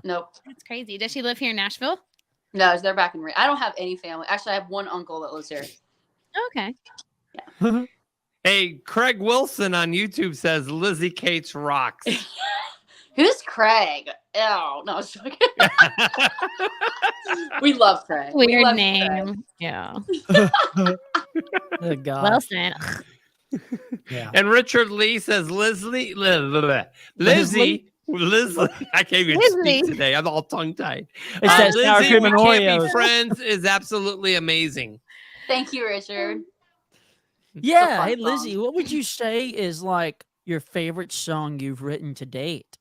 Nope. That's crazy. Does she live here in Nashville? No, they're back in Reno. I don't have any family. Actually, I have one uncle that lives here. Okay. Hey, Craig Wilson on YouTube says Lizzie Cates rocks. Who's Craig? Oh, no, I was joking. We love Craig. We Weird love name. Craig. Yeah. Good God. Wilson. Yeah. And Richard Lee says Lizzie. I can't even Lizzie. speak today. I'm all tongue tied. It's that sour Lizzie, cream we and can't be Oreos. friends is absolutely amazing. Thank you, Richard. Yeah. fun Hey, song. Lizzie, what would you say is like your favorite song you've written to date?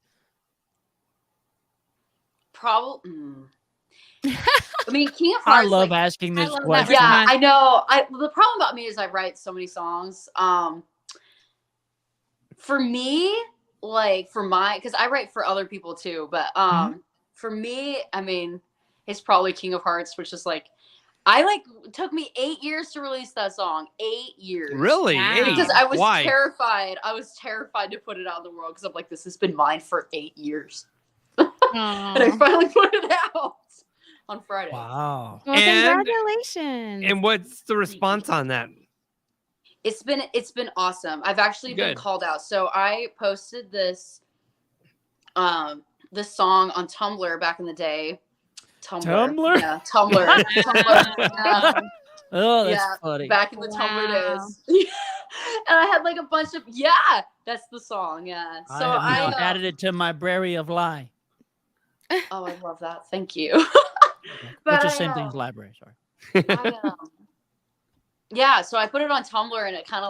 Probably. I mean, King of I Hearts. love like, asking this love that question. yeah, response. I know. The problem about me is I write so many songs. For me, like because I write for other people too, but for me, I mean, it's probably King of Hearts, which is like, it took me 8 years to release that song. 8 years. Really? Wow. Hey, Because I was why? terrified. I was terrified to put it out in the world because I'm like, this has been mine for 8 years. And I Aw. finally put it out on Friday. Wow. Well, And- congratulations. And what's the response on that? It's been awesome. I've actually been Good. called out. So I posted this song on Tumblr back in the day. Tumblr? Yeah, Tumblr. Tumblr. Yeah, Oh, that's yeah, funny. back in the Wow. Tumblr days. And I had like a bunch of that's the song. Yeah. So I have I added it to my Brary of Lie. oh, I love that. Thank you. Which is I, same thing as library. Sorry. Yeah, so I put it on Tumblr and it kind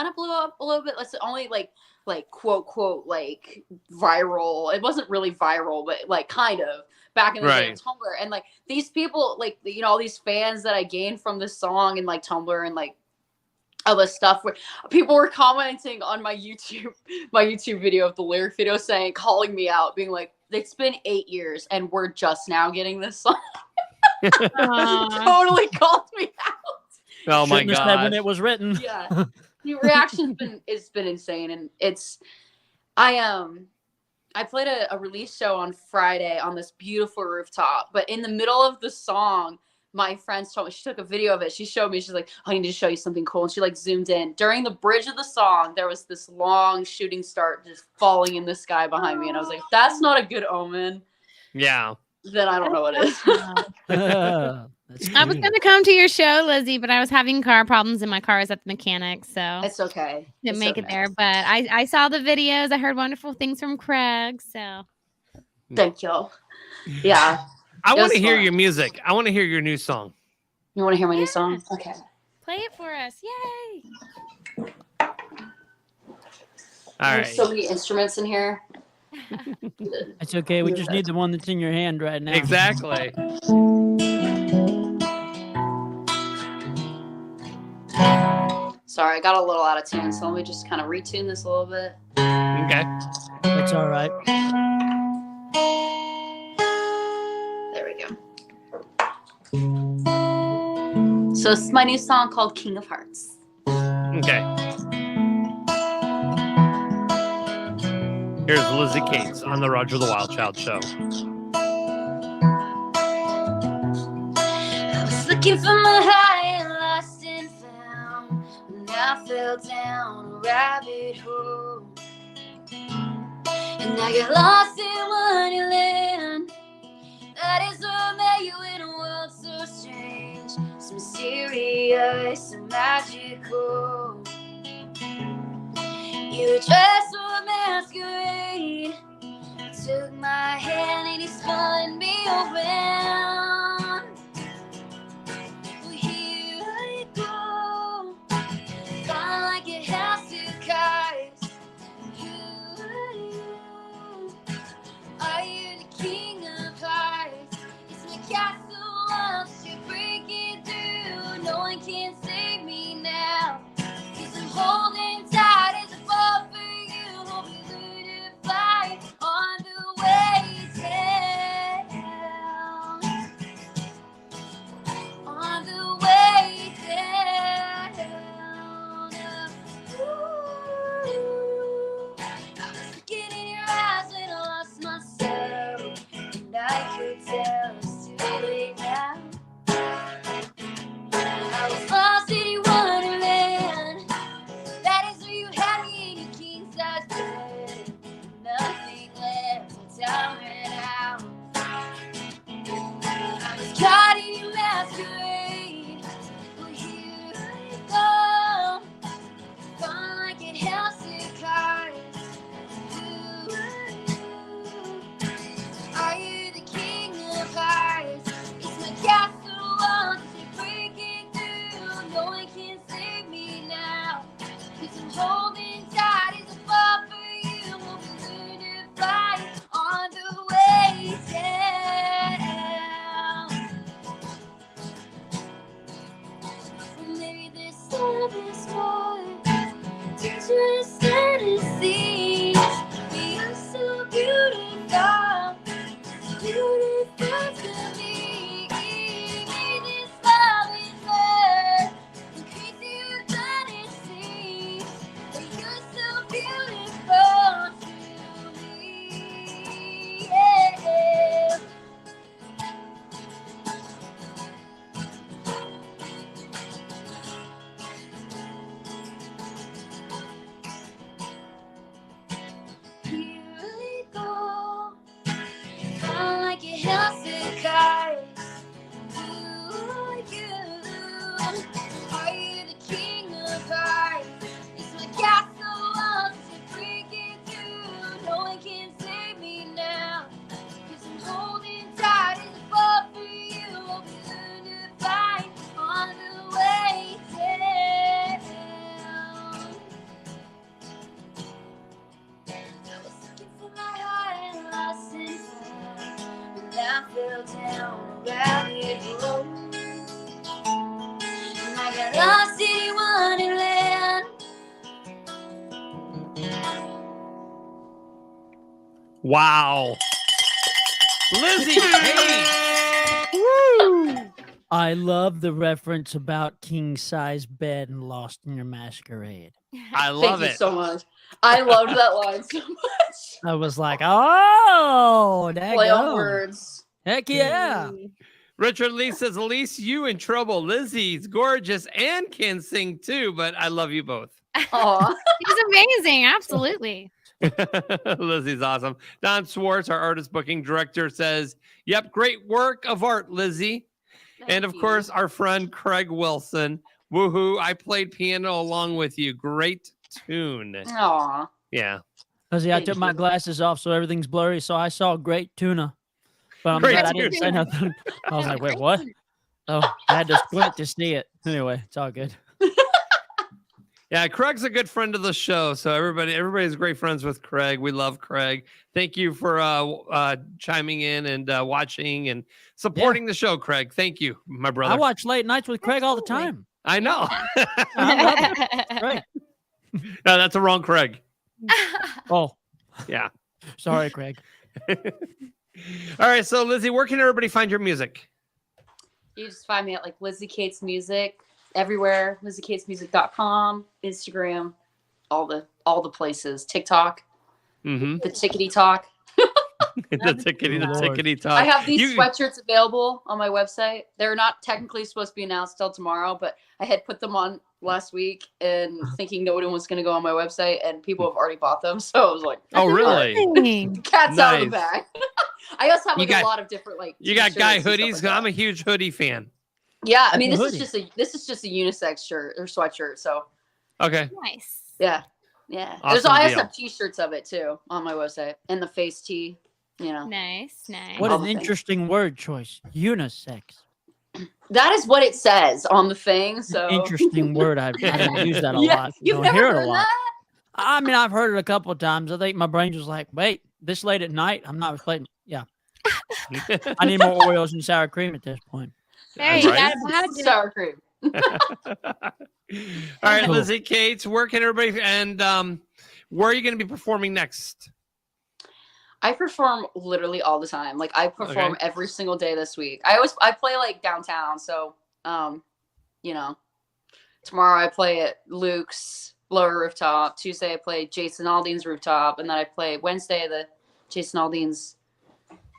of blew up a little bit. It's only like like quote like viral. It wasn't really viral, but like kind of back in the day on Tumblr. And like these people, like, you know, all these fans that I gained from this song and like Tumblr and like other stuff, where people were commenting on my YouTube video of the lyric video, saying, calling me out, being like, it's been 8 years and we're just now getting this song. Totally called me out. Oh my god! When it was written, yeah, the reaction's been insane, and it's I played a release show on Friday on this beautiful rooftop, but in the middle of the song, my friends told me, she took a video of it. She showed me, she's like, I need to show you something cool. And she like zoomed in. During the bridge of the song, there was this long shooting star just falling in the sky behind me. And I was like, that's not a good omen. Yeah. Then I don't know what it is. I was going to come to your show, Lizzie, but I was having car problems and my car was at the mechanic. So it's okay. Didn't make it there. But I saw the videos. I heard wonderful things from Craig. So thank you. Yeah. I want to hear your music. I want to hear your new song. You want to hear my new song? Okay. Play it for us. Yay. All right. There's so many instruments in here. It's okay. We just need the one that's in your hand right now. Exactly. Sorry, I got a little out of tune, so let me just kind of retune this a little bit. Okay. That's all right. There we go. So it's my new song called King of Hearts. Okay. Here's Lizzie Cates on the Roger the Wild Child Show. I was looking for my high and lost and found when I fell down a rabbit hole. And I got lost in Wonderland. That is what made you in a world so strange, so mysterious and magical. You were dressed for a masquerade. You took my hand and you spun me around. Well, here I go, falling like a house of cards. Are you the king of hearts? It's my castle walls, you're breaking through. No one can save me now, 'cause I'm holding tight as a ball for you. valley it grows. And I got lost in Wonderland. Wow. Lizzie Cates. Woo! I love the reference about king size bed and Lost in Your Masquerade. I love Thank it. you so much. I loved that line so much. I was like, oh, Play on words. Heck yeah. Richard Lee says, Elise, you in trouble. Lizzie's gorgeous and can sing too, but I love you both. Aw. He's amazing. Absolutely. Lizzie's awesome. Don Swartz, our artist booking director, says, yep, great work of art, Lizzie. And of course, our friend Craig Wilson. Woohoo, I played piano along with you. Great tune. Aw. Yeah. Lizzie, I took my glasses off, so everything's blurry. So I saw great tuna. But I'm Great glad I didn't say tuna. nothing. I was like, wait, what? Oh, I had to squint to see it. Anyway, it's all good. Yeah, Craig's a good friend of the show. So everybody's great friends with Craig. We love Craig. Thank you for chiming in and watching and supporting the show, Craig. Thank you, my brother. I watch late nights with Craig all the time. I know. I love it. Right. No, that's the wrong Craig. Oh, Yeah. sorry, Craig. All right. So, Lizzie, where can everybody find your music? You just find me at like Lizzie Cates Music everywhere. LizzieCatesMusic.com, Instagram, all the places. TikTok, Mm-hmm. the Tickety Talk. the tickety talk. I have these sweatshirts available on my website. They're not technically supposed to be announced till tomorrow, but I had put them on last week and thinking no one was going to go on my website, and people have already bought them. So I was like, Oh, really? Cat's out of the Nice. bag. I also have You like got- a lot of different like. You got guy t-shirts and stuff hoodies. like that. I'm a huge hoodie fan. Yeah, I mean Like a this is just a unisex shirt or sweatshirt. So Okay. Nice. yeah. There's Awesome I also deal. have t-shirts of it too on my website and the face tee. You know, Nice. Nice. What all an the things. interesting word choice. Unisex. that is what it says on the thing. So Interesting word. I don't use that a Yeah, lot. you've Don't never hear it a heard lot. that? I mean, I've heard it a couple of times. I think my brain was like, wait, this late at night? I'm not playing. Yeah. I need more Oreos and sour cream at this point. There you Right? got it. Sour cream. All right, Cool. Lizzie Cates, where can everybody and where are you going to be performing next? I perform literally all the time. Like I perform every single day this week. I play like downtown. So, you know, tomorrow I play at Luke's Lower Rooftop. Tuesday I play Jason Aldean's Rooftop, and then I play Wednesday the Jason Aldean's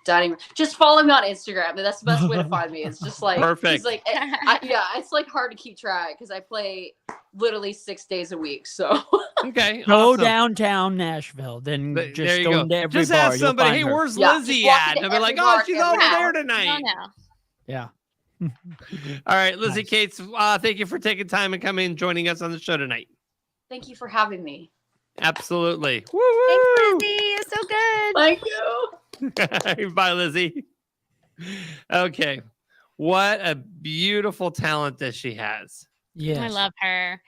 dining room. Just follow me on Instagram. That's the best way to find me. It's just like Perfect. It's like it's like hard to keep track because I play literally 6 days a week. So Okay. Go awesome. downtown Nashville, then There just you go go. into every Just bar. ask you'll somebody, find hey, her. where's Yeah, Lizzie just walk at? into And they'll be like, every oh, bar, she's every over hour. there No, tonight. no. Yeah. All right, Lizzie Nice. Cates, thank you for taking time and coming and joining us on the show tonight. thank you for having me. Absolutely. Thanks, Woo! Lizzie. It was so good. Thank you. Bye, Lizzie. Okay. What a beautiful talent that she has. Yes. I love her.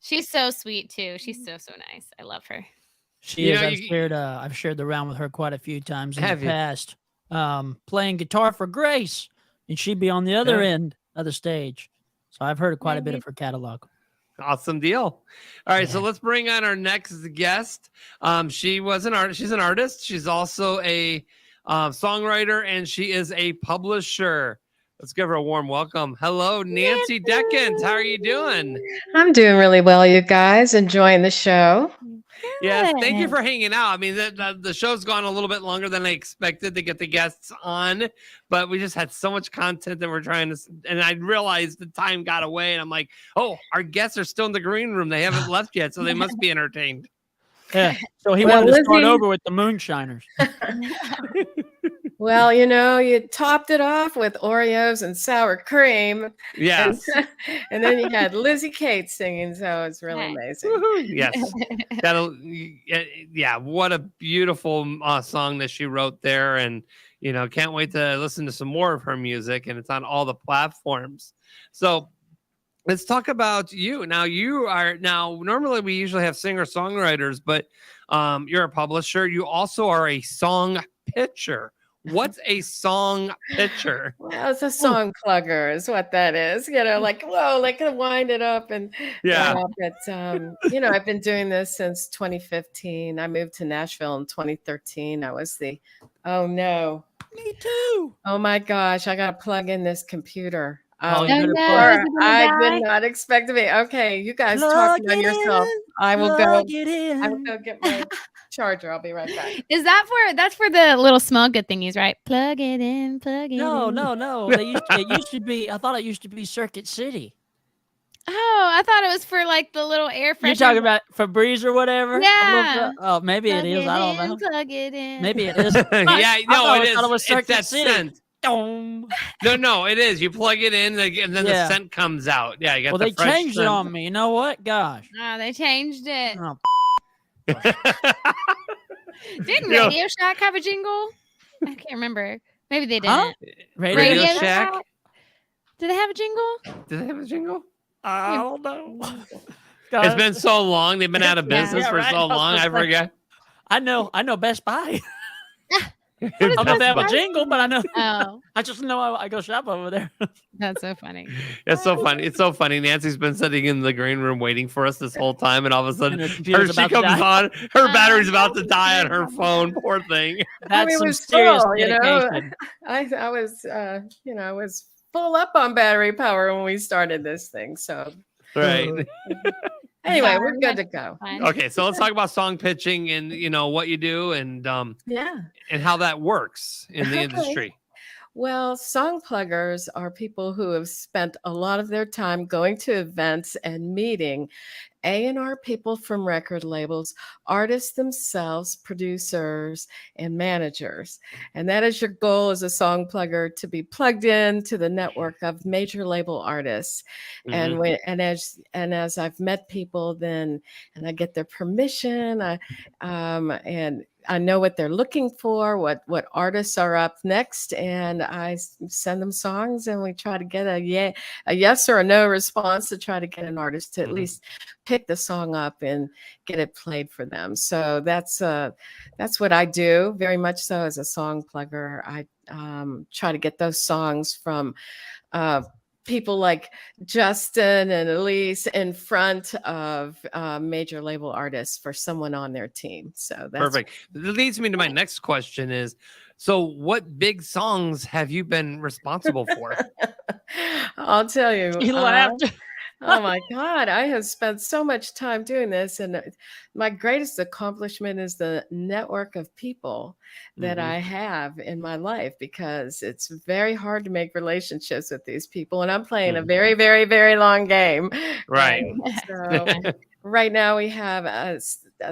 She's so sweet too. She's so nice. I love her. She You is. know, I've shared the round with her quite a few times in Have the you? past. Playing guitar for Grace, and she'd be on the other end of the stage. So I've heard quite a bit of her catalog. Awesome deal. All right, so let's bring on our next guest. She was an artist. She's an artist. She's also a songwriter, and she is a publisher. Let's give her a warm welcome. Hello, Nancy Deckant. How are you doing? I'm doing really well, you guys. Enjoying the show. Yes, thank you for hanging out. I mean, the show's gone a little bit longer than I expected to get the guests on, but we just had so much content that we're trying to, and I realized the time got away, and I'm like, oh, our guests are still in the green room. They haven't left yet, so they must be entertained. Yeah. So he Well, wanted to start Lizzie- over with the Moonshiners. Well, you know, you topped it off with Oreos and sour cream. Yes. And then you had Lizzie Cates singing, so it's really amazing. Yes. Yeah, what a beautiful song that she wrote there. And, you know, can't wait to listen to some more of her music. And it's on all the platforms. So let's talk about you. Now, normally we usually have singer-songwriters, but you're a publisher. You also are a song pitcher. What's a song pitcher? Well, it's a song plugger is what that is. Like, whoa, like to wind it up and Yeah. But I've been doing this since 2015. I moved to Nashville in 2013. Oh no. Me too. Oh my gosh, I gotta plug in this computer. Oh, no, I did not expect to be. Okay, you guys talk about yourself. I will go get my charger. I'll be right back. Is that's for the little small good thingies, right? Plug it in, plug it in. No. It used to be. I thought it used to be Circuit City. Oh, I thought it was for like the little air freshener. You're talking about Febreze or whatever? Yeah. Oh, maybe it is. I don't know. Plug it in. Maybe it is. Yeah, no, it is. It was It's Circuit that City. scent. No, it is. You plug it in, and then the scent comes out. Yeah, you got they fresh changed it scent. on me. You know what? Gosh. Oh, they changed it. Oh, Didn't Radio Shack have a jingle? I can't remember. Maybe they didn't. Huh? Radio Shack? Did they have a jingle? Do they have a jingle? I don't know. It's been so long. They've been out of business for so long. I forget. I know Best Buy. I Best don't know if they have Buy. a jingle, but I know. Oh, I just know I go shop over there. that's so funny. It's so funny. It's so funny. Nancy's been sitting in the green room waiting for us this whole time, and all of a sudden, And her computer's she about to comes die. on. Her battery's about to die on her phone. Poor thing. That's it some was serious full, dedication. I was full up on battery power when we started this thing. So Right. anyway, we're good to go. Okay, so let's talk about song pitching and what you do and how that works in the Okay. industry. Well, song pluggers are people who have spent a lot of their time going to events and meeting A&R people from record labels, artists themselves, producers, and managers. And that is your goal as a song plugger, to be plugged in to the network of major label artists. And as I've met people, then and I get their permission, and I know what they're looking for, what artists are up next, and I send them songs, and we try to get a yes or a no response to try to get an artist to at least pick the song up and get it played for them. So that's what I do, very much so as a song plugger. I try to get those songs from people like Justin and Elise in front of major label artists for someone on their team. So that's Perfect. That leads me to my next question is, so what big songs have you been responsible for? I'll tell you. You laughed. Oh my God, I have spent so much time doing this. And my greatest accomplishment is the network of people that I have in my life, because it's very hard to make relationships with these people. And I'm playing a very, very, very long game. Right. So right now we have a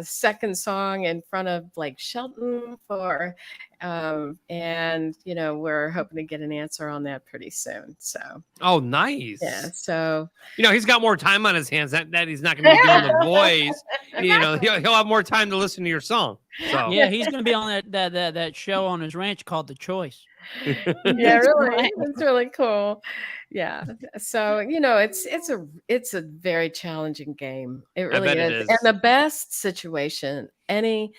second song in front of Blake Shelton for, and we're hoping to get an answer on that pretty soon. So. Oh, nice. Yeah. So. He's got more time on his hands. That he's not going to be doing the voice. He'll have more time to listen to your song. So. Yeah, he's going to be on that show on his ranch called The Choice. Yeah, really. It's really cool. Yeah. So, it's a very challenging game. It really is. And the best situation any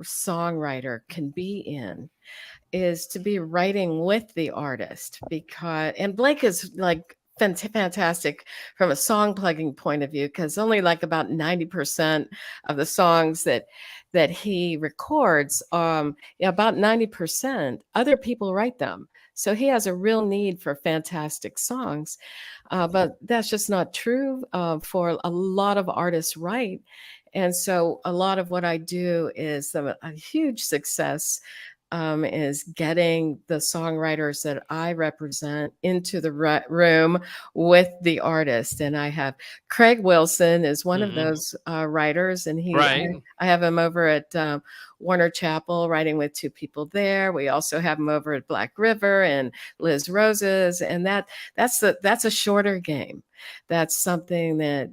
songwriter can be in is to be writing with the artist, and Blake is like fantastic from a song plugging point of view, because only like about 90% of the songs that he records, about 90%, other people write them. So he has a real need for fantastic songs, but that's just not true for a lot of artists write. And so a lot of what I do is a huge success is getting the songwriters that I represent into the room with the artist. And I have Craig Wilson is one of those writers, and I have him over at Warner Chapel writing with two people there. We also have him over at Black River and Liz Roses, and that's a shorter game. That's something that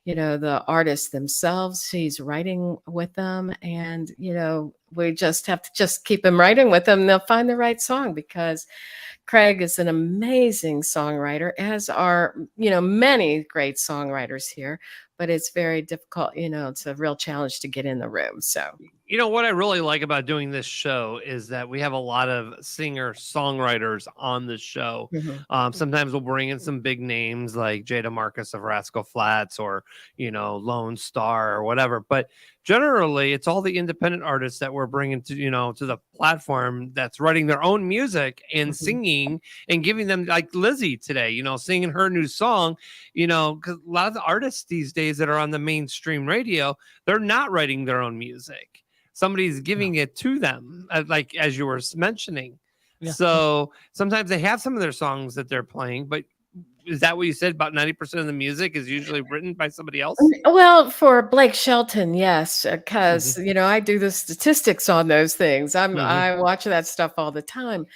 the artists themselves, he's writing with them, and we just have to just keep them writing with them. They'll find the right song, because Craig is an amazing songwriter, as are, many great songwriters here, but it's very difficult. It's a real challenge to get in the room. So, what I really like about doing this show is that we have a lot of singer songwriters on the show. Sometimes we'll bring in some big names like Jada Marcus of Rascal Flatts, or, Lone Star or whatever. But generally, it's all the independent artists that we're bringing to, to the platform, that's writing their own music and singing and giving them, like Lizzie today, singing her new song, because a lot of the artists these days that are on the mainstream radio, they're not writing their own music. Somebody's giving it to them, like as you were mentioning. Yeah. So sometimes they have some of their songs that they're playing, but is that what you said? About 90% of the music is usually written by somebody else? Well, for Blake Shelton, yes, because I do the statistics on those things. I watch that stuff all the time.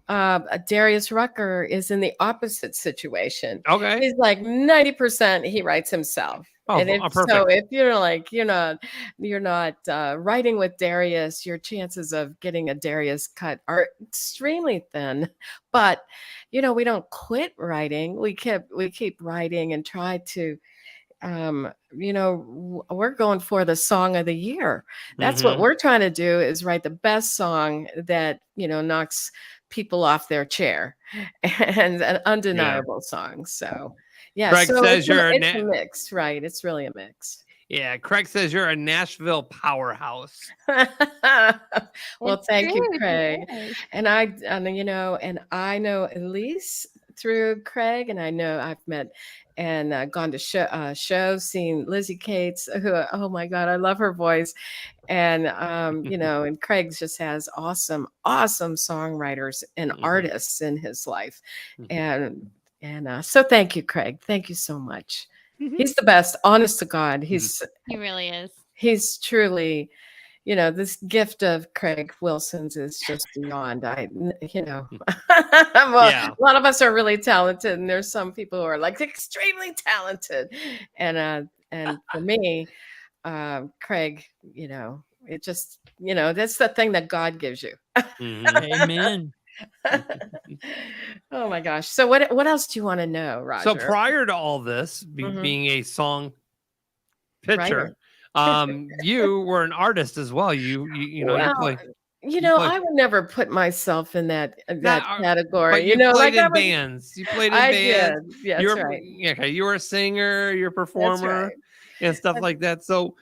Darius Rucker is in the opposite situation. Okay, he's like 90% he writes himself. Oh, and perfect. So if you're not writing with Darius, your chances of getting a Darius cut are extremely thin. But we don't quit writing. We keep writing and try to. We're going for the song of the year. That's what we're trying to do, is write the best song that knocks people off their chair, and an undeniable song. So. Yeah, Craig so says it's a mix, right? It's really a mix. Yeah, Craig says you're a Nashville powerhouse. Well, thank you, Craig. And I know Elise through Craig, and I know I've met and gone to shows, seen Lizzie Cates, who, oh my God, I love her voice. And and Craig just has awesome songwriters and artists in his life, and so thank you, Craig. Thank you so much. He's the best, honest to God. He really is. He's truly, this gift of Craig Wilson's is just beyond. A lot of us are really talented, and there's some people who are like extremely talented. And for me, Craig, it just, that's the thing that God gives you. Amen. Oh my gosh. So what else do you want to know, Roger? So prior to all this, being a song pitcher, you were an artist as well. I would never put myself in that category. But you played in bands. You played in bands. Did. Yes, You're right. Okay, you were a singer, you're a performer, and stuff like that. So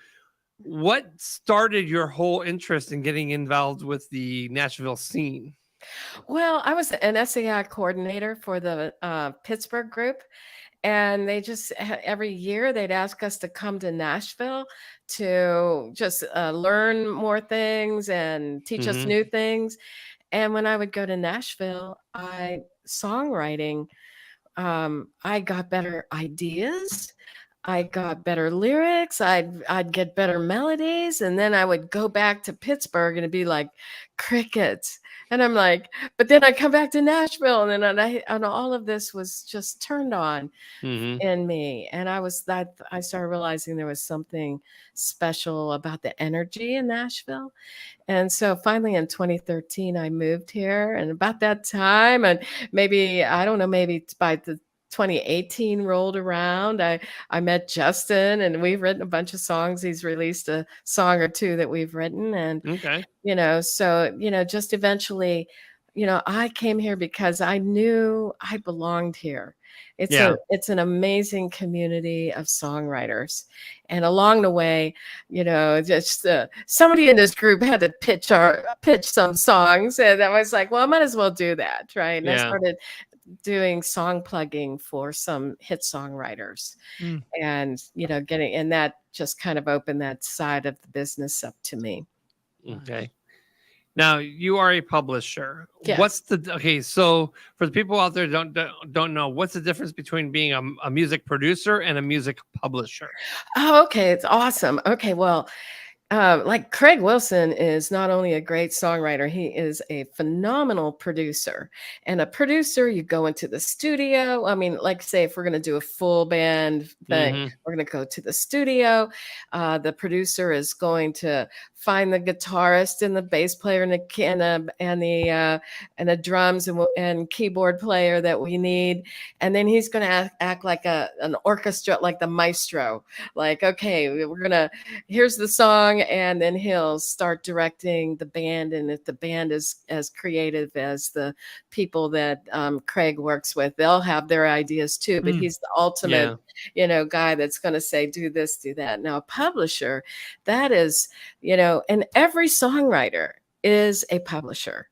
what started your whole interest in getting involved with the Nashville scene? Well, I was an SAI coordinator for the Pittsburgh group, and they just every year they'd ask us to come to Nashville to just learn more things and teach us new things. And when I would go to Nashville, songwriting, I got better ideas. I got better lyrics. I'd get better melodies, and then I would go back to Pittsburgh and it'd be like crickets. And I'm like, but then I come back to Nashville, and then and all of this was just turned on in me. And I started realizing there was something special about the energy in Nashville. And so finally in 2013, I moved here, and about that time, and maybe by the 2018 rolled around, I met Justin, and we've written a bunch of songs. He's released a song or two that we've written, and just eventually, I came here because I knew I belonged here. It's an amazing community of songwriters, and along the way, just somebody in this group had to pitch some songs, and I was like, well, I might as well do that, right? And I started doing song plugging for some hit songwriters, and and that just kind of opened that side of the business up to me. Okay. Now you are a publisher. Yes. So for the people out there who don't know, what's the difference between being a music producer and a music publisher? Oh, okay. It's awesome. Okay. Well, like Craig Wilson is not only a great songwriter, he is a phenomenal producer. And a producer, you go into the studio. I mean, like say, if we're going to do a full band thing, we're going to go to the studio. The producer is going to find the guitarist and the bass player and the drums and keyboard player that we need, and then he's going to act like an orchestra, like the maestro. Like, okay, here's the song, and then he'll start directing the band. And if the band is as creative as the people that Craig works with, they'll have their ideas too. But he's the ultimate, guy that's going to say, do this, do that. Now, a publisher, that is, and every songwriter is a publisher.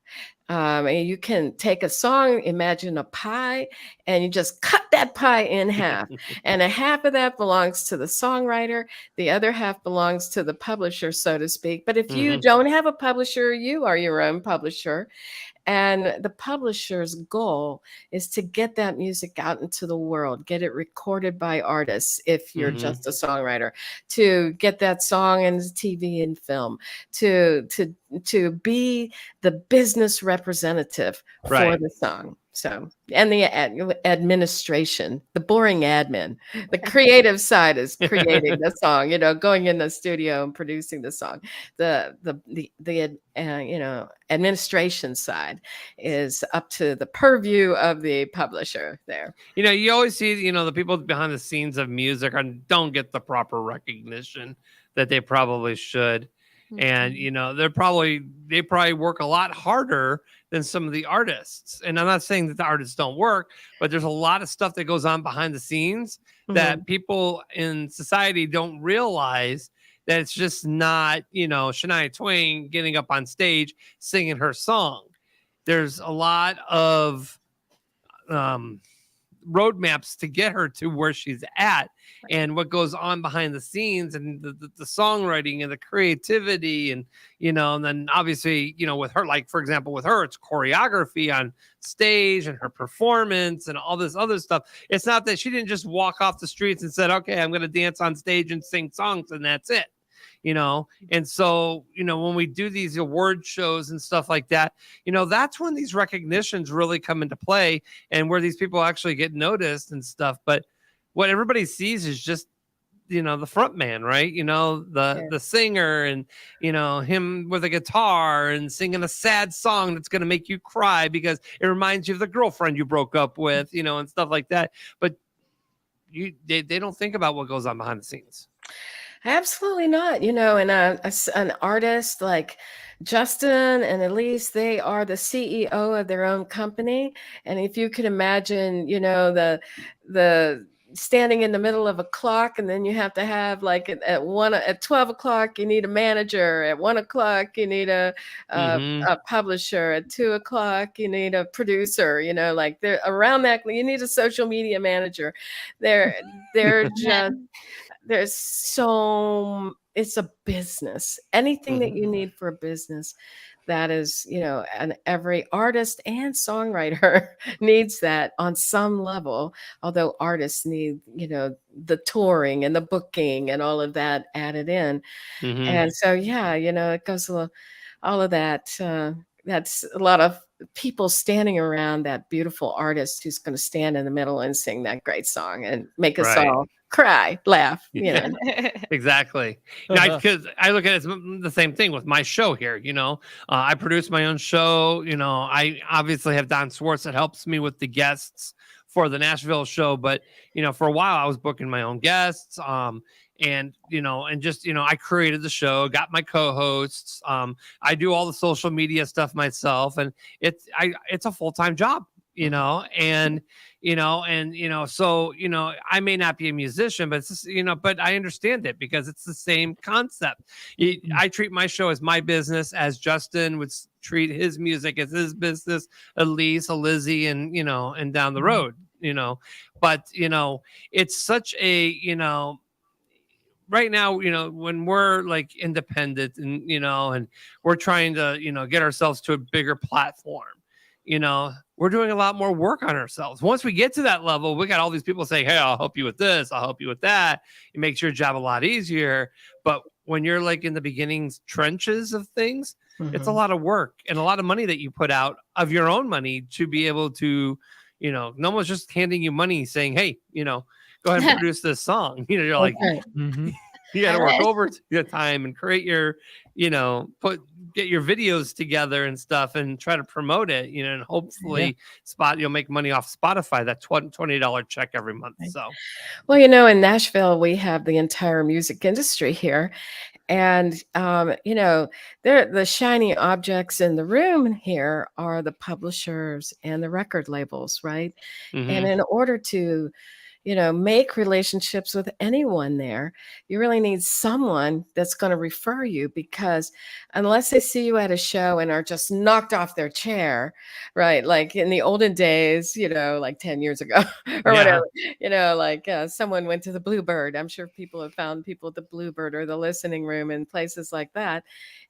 And you can take a song, imagine a pie, and you just cut that pie in half. And a half of that belongs to the songwriter. The other half belongs to the publisher, so to speak. But if you don't have a publisher, you are your own publisher. And the publisher's goal is to get that music out into the world, get it recorded by artists if you're just a songwriter, to get that song in TV and film, to be the business representative for the song. So, and the administration, the boring admin, the creative side is creating the song, going in the studio and producing the song. The administration side is up to the purview of the publisher there. You always see, the people behind the scenes of music don't get the proper recognition that they probably should. And, they probably work a lot harder than some of the artists. And I'm not saying that the artists don't work, but there's a lot of stuff that goes on behind the scenes that people in society don't realize, that it's just not, Shania Twain getting up on stage singing her song. There's a lot of roadmaps to get her to where she's at, and what goes on behind the scenes, and the songwriting and the creativity, and and then obviously with her, like for example with her, it's choreography on stage and her performance and all this other stuff. It's not that she didn't just walk off the streets and said, okay, I'm going to dance on stage and sing songs and that's it. And so, when we do these award shows and stuff like that, that's when these recognitions really come into play, and where these people actually get noticed and stuff. But what everybody sees is just, the front man, right? The singer, and, him with a guitar and singing a sad song that's going to make you cry because it reminds you of the girlfriend you broke up with, and stuff like that. But they don't think about what goes on behind the scenes. Absolutely not. And an artist like Justin and Elise, they are the CEO of their own company. And if you could imagine, the standing in the middle of a clock, and then you have to have like at 12 o'clock, you need a manager. At 1 o'clock, you need a publisher. At 2 o'clock, you need a producer, like they're around that. You need a social media manager. They're just, it's a business. Anything that you need for a business, that is, and every artist and songwriter needs that on some level, although artists need, the touring and the booking and all of that added in. And so, it goes all of that. That's a lot of people standing around that beautiful artist who's going to stand in the middle and sing that great song and make us all cry, laugh, Exactly. Because I look at it as the same thing with my show here. I produce my own show. I obviously have Don Swartz that helps me with the guests for the Nashville show, but for a while I was booking my own guests. And I created the show, got my co-hosts. I do all the social media stuff myself, and it's a full-time job, and so I may not be a musician, but it's just, but I understand it because it's the same concept. I treat my show as my business, as Justin would treat his music as his business, Elise, Lizzie, and and down the road, but it's such a right now, when we're like independent and, and we're trying to, get ourselves to a bigger platform, you know, we're doing a lot more work on ourselves. Once we get to that level, we got all these people saying, hey, I'll help you with this, I'll help you with that. It makes your job a lot easier. But when you're like in the beginning trenches of things, it's a lot of work and a lot of money that you put out of your own money to be able to, you know, no one's just handing you money saying, hey, you know, go ahead and produce this song. You know, you're like, you got to work over your time and create your, you know, get your videos together and stuff and try to promote it, you know, and hopefully you'll make money off Spotify, that $20 check every month. So, well, you know, in Nashville, we have the entire music industry here. And, you know, the shiny objects in the room here are the publishers and the record labels, right? And in order to, you know, make relationships with anyone there, you really need someone that's going to refer you, because unless they see you at a show and are just knocked off their chair, right? Like in the olden days, you know, like 10 years ago or whatever, you know, like someone went to the Bluebird. I'm sure people have found people at the Bluebird or the Listening Room and places like that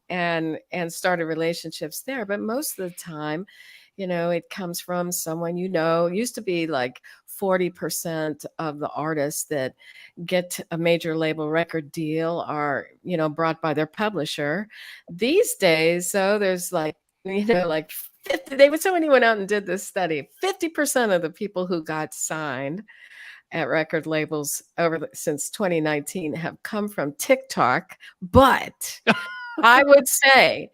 and started relationships there. But most of the time, you know, it comes from someone, you know, used to be like 40% of the artists that get a major label record deal are, you know, brought by their publisher. These days, so there's like, you know, like 50, somebody went out and did this study. 50% of the people who got signed at record labels since 2019 have come from TikTok, but I would say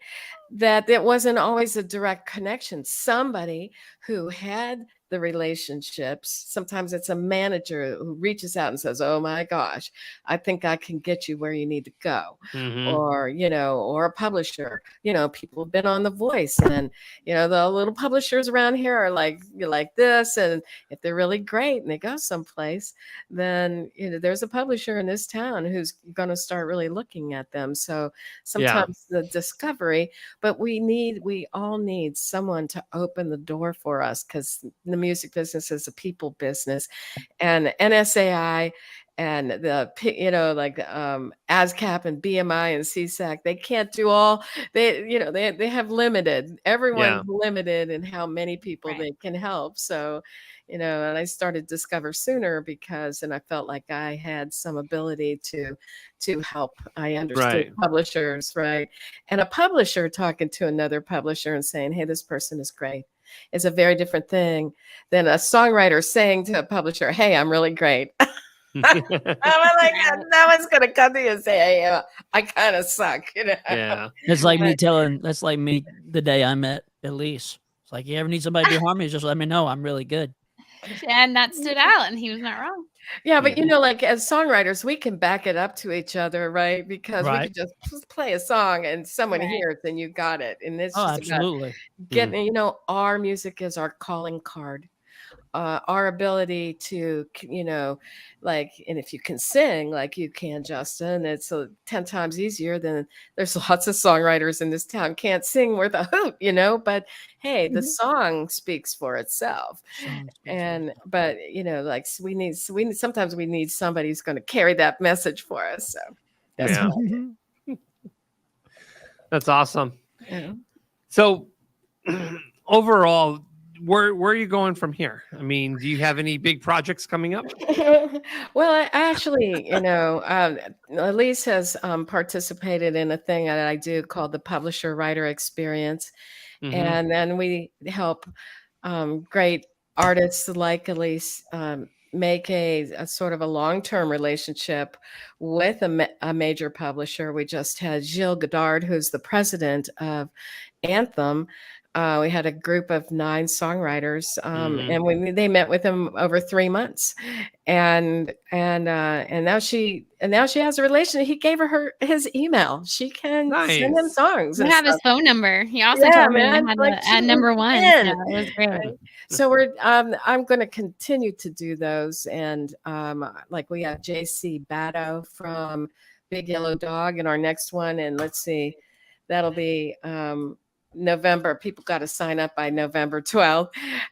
that it wasn't always a direct connection. Somebody who had the relationships, sometimes it's a manager who reaches out and says, oh my gosh, I think I can get you where you need to go. Or, you know, or a publisher, you know, people have been on The Voice, and, you know, the little publishers around here are like, you're like this. And if they're really great and they go someplace, then, you know, there's a publisher in this town who's going to start really looking at them. So sometimes the discovery, but we all need someone to open the door for us, because the music business is a people business, and NSAI and the, you know, like ASCAP and BMI and CSAC, they can't do all, you know, they have limited, everyone's limited in how many people they can help. So, you know, and I started Discover sooner and I felt like I had some ability to help. I understood publishers, right? And a publisher talking to another publisher and saying, hey, this person is great, is a very different thing than a songwriter saying to a publisher, hey, I'm really great. I'm like, no one's gonna come to you and say, hey, I kind of suck, you know. Yeah. It's like that's like me the day I met Elise. It's like, you ever need somebody to do harmonies, just let me know. I'm really good. And that stood out, and he was not wrong. Yeah, but you know, like as songwriters, we can back it up to each other, right? Because we can just play a song and someone hears and you got it. And it's just absolutely about getting, you know, our music is our calling card. Our ability to, you know, like, and if you can sing like you can, Justin, it's 10 times easier than there's lots of songwriters in this town can't sing worth a hoot, you know, but hey, the song speaks for itself. But you know, like sometimes we need somebody who's going to carry that message for us. So that's that's awesome. Yeah. So overall, where are you going from here? I mean, do you have any big projects coming up? Well, I actually, you know, Elise has participated in a thing that I do called the Publisher Writer Experience. And then we help great artists like Elise make a sort of a long-term relationship with a major publisher. We just had Gilles Godard, who's the president of Anthem. We had a group of 9 songwriters, and they met with him over 3 months, and now she has a relation. He gave her his email. She can send him songs. I have his phone number. He also told me I had at number 1. So it was great. So we're I'm going to continue to do those, and like we have JC Batto from Big Yellow Dog in our next one, and let's see, that'll be November. People got to sign up by November 12th.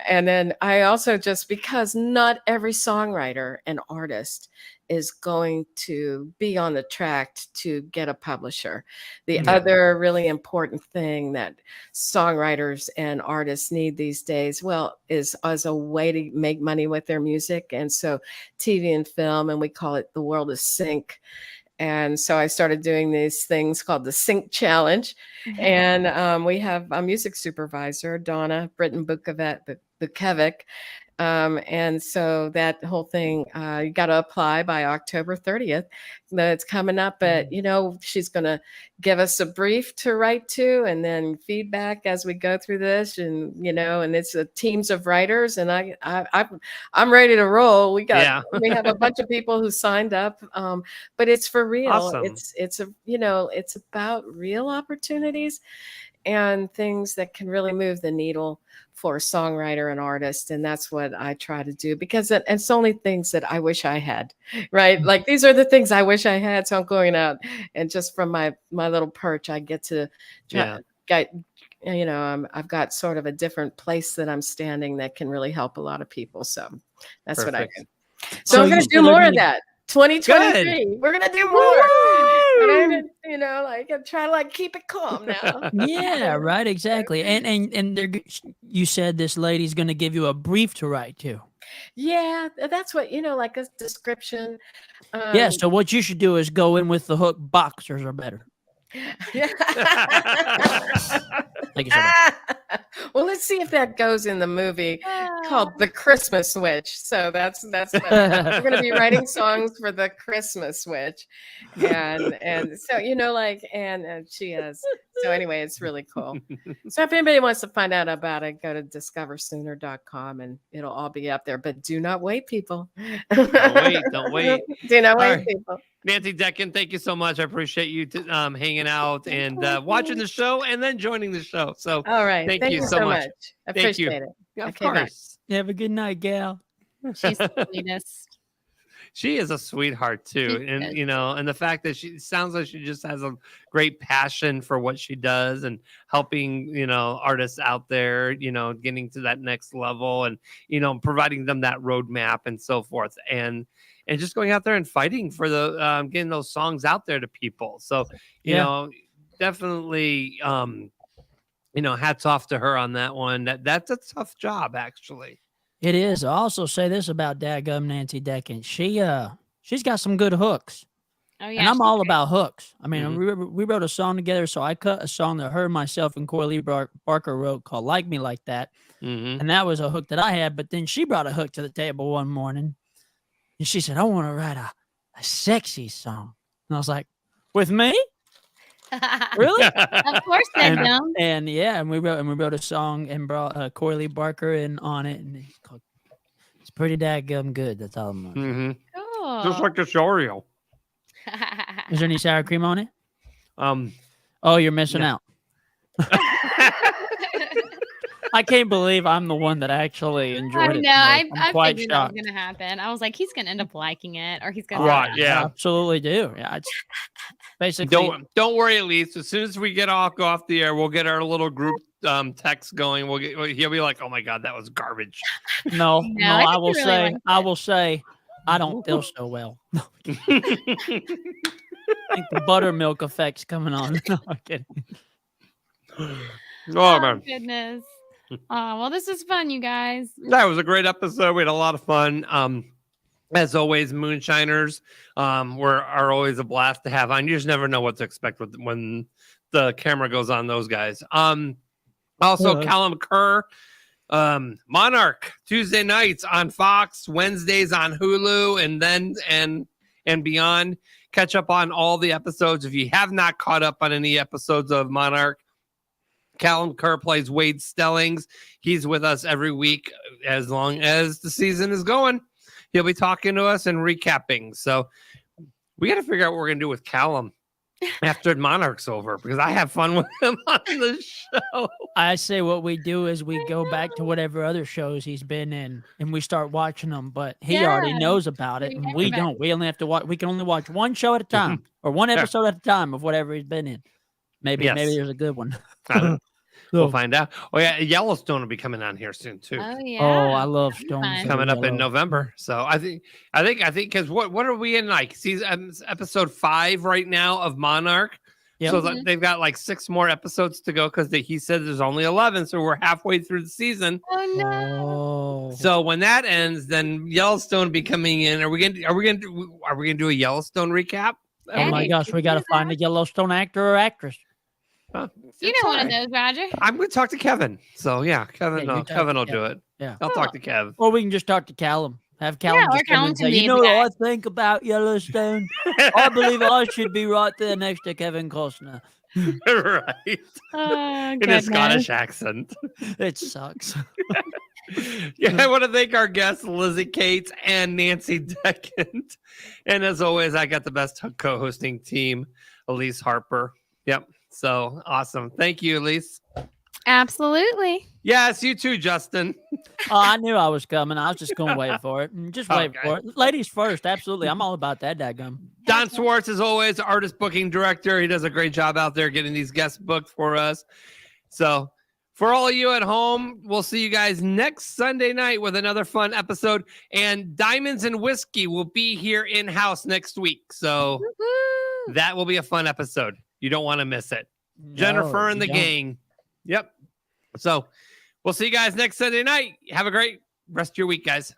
And then I also just, because not every songwriter and artist is going to be on the track to get a publisher. The other really important thing that songwriters and artists need these days, well, is as a way to make money with their music. And so TV and film, and we call it the world of sync. And so I started doing these things called the Sync Challenge. And we have a music supervisor, Donna Britton Bukovic. And so that whole thing, you got to apply by October 30th. It's coming up, but she's going to give us a brief to write to, and then feedback as we go through this, and and it's a teams of writers, and I'm ready to roll. We have a bunch of people who signed up, but it's for real. Awesome. It's about real opportunities and things that can really move the needle for a songwriter and artist. And that's what I try to do, because it's only things that I wish I had, right? Like, these are the things I wish I had. So I'm going out, and just from my little perch, I get to I've got sort of a different place that I'm standing that can really help a lot of people. So that's what I do. So I'm going to do more of that. 2023. Good. We're gonna do more. And I'm gonna, try to keep it calm now. Yeah, right, exactly. And you said this lady's gonna give you a brief to write to. Yeah, that's what like a description. Yeah. So what you should do is go in with the hook. Boxers are better. Thank you so much. Well, let's see if that goes in the movie called The Christmas Witch. So that's we're going to be writing songs for the Christmas Witch, and so and she is. So anyway, it's really cool. So if anybody wants to find out about it, go to discoversooner.com, and it'll all be up there. But do not wait, people. Don't wait. Do not wait, people. Nancy Deckant, thank you so much. I appreciate you hanging out and watching the show, and then joining the show. So all right, thank you so much. I appreciate it. Yeah, of course. Have a good night, gal. She's the sweetest. She is a sweetheart too, and and the fact that she sounds like she just has a great passion for what she does, and helping artists out there, getting to that next level, and providing them that roadmap and so forth, and just going out there and fighting for the getting those songs out there to people. So definitely hats off to her on that one. That's a tough job, actually. It is. I'll also say this about dadgum Nancy Deckant. She's got some good hooks. Oh yeah, and I'm all about hooks. I mean, we wrote a song together, so I cut a song that her, myself, and Corey Barker wrote called "Like Me Like That," and that was a hook that I had. But then she brought a hook to the table one morning, and she said, "I want to write a sexy song," and I was like, "With me?" Really? Of course, dadgum. And we wrote a song and brought Corey Barker in on it, and it's pretty dadgum good. That's all I'm saying. Cool. Just like this Oreo. Is there any sour cream on it? Oh, you're missing out. I can't believe I'm the one that actually enjoyed it. I quite figured shocked. that was going to happen. I was like, he's going to end up liking it, or he's going to. I absolutely do. Yeah, it's basically. Don't worry, Elise. As soon as we go off the air, we'll get our little group text going. He'll be like, "Oh my god, that was garbage." No, I will say, I don't feel so well. I think the buttermilk effect's coming on. No, I'm kidding. Oh man, goodness. Oh, well, this is fun, you guys. That was a great episode. We had a lot of fun. As always, moonshiners are always a blast to have on. You just never know what to expect when the camera goes on those guys. Also, Callum Kerr, Monarch, Tuesday nights on Fox, Wednesdays on Hulu, and then and beyond. Catch up on all the episodes. If you have not caught up on any episodes of Monarch, Callum Kerr plays Wade Stellings. He's with us every week as long as the season is going. He'll be talking to us and recapping. So we got to figure out what we're going to do with Callum after Monarch's over, because I have fun with him on the show. I say what we do is we go back to whatever other shows he's been in and we start watching them, but he already knows about it, and we don't. We only have to watch. We can only watch one show at a time or one episode at a time of whatever he's been in. Maybe there's a good one. We'll find out. Oh yeah, Yellowstone will be coming on here soon too. Oh yeah. Oh, I love Stone. Coming up in November. So I think because what are we in, like season episode 5 right now of Monarch? Yep. So they've got like 6 more episodes to go because he said there's only 11, so we're halfway through the season. Oh no! So when that ends, then Yellowstone will be coming in. Are we gonna do a Yellowstone recap? Oh my gosh, we got to find a Yellowstone actor or actress. You know one of those, Roger. I'm going to talk to Kevin. So yeah, Kevin will do it. Yeah, I'll talk to Kev. Or we can just talk to Callum. Have Callum just come and say, you know what I think about Yellowstone? I believe I should be right there next to Kevin Costner. Right. In a Scottish accent. It sucks. Yeah, I want to thank our guests, Lizzie Cates and Nancy Deckant. And as always, I got the best co-hosting team, Elise Harper. Yep. So awesome. Thank you, Elise. Absolutely. Yes, you too, Justin. Oh, I knew I was coming. I was just going to wait for it. Just wait for it. Ladies first. Absolutely. I'm all about that, dadgum. Don Swartz, as always, artist booking director. He does a great job out there getting these guests booked for us. So for all of you at home, we'll see you guys next Sunday night with another fun episode. And Diamonds and Whiskey will be here in-house next week. So that will be a fun episode. You don't want to miss it. Jennifer and the gang. Yep. So we'll see you guys next Sunday night. Have a great rest of your week, guys.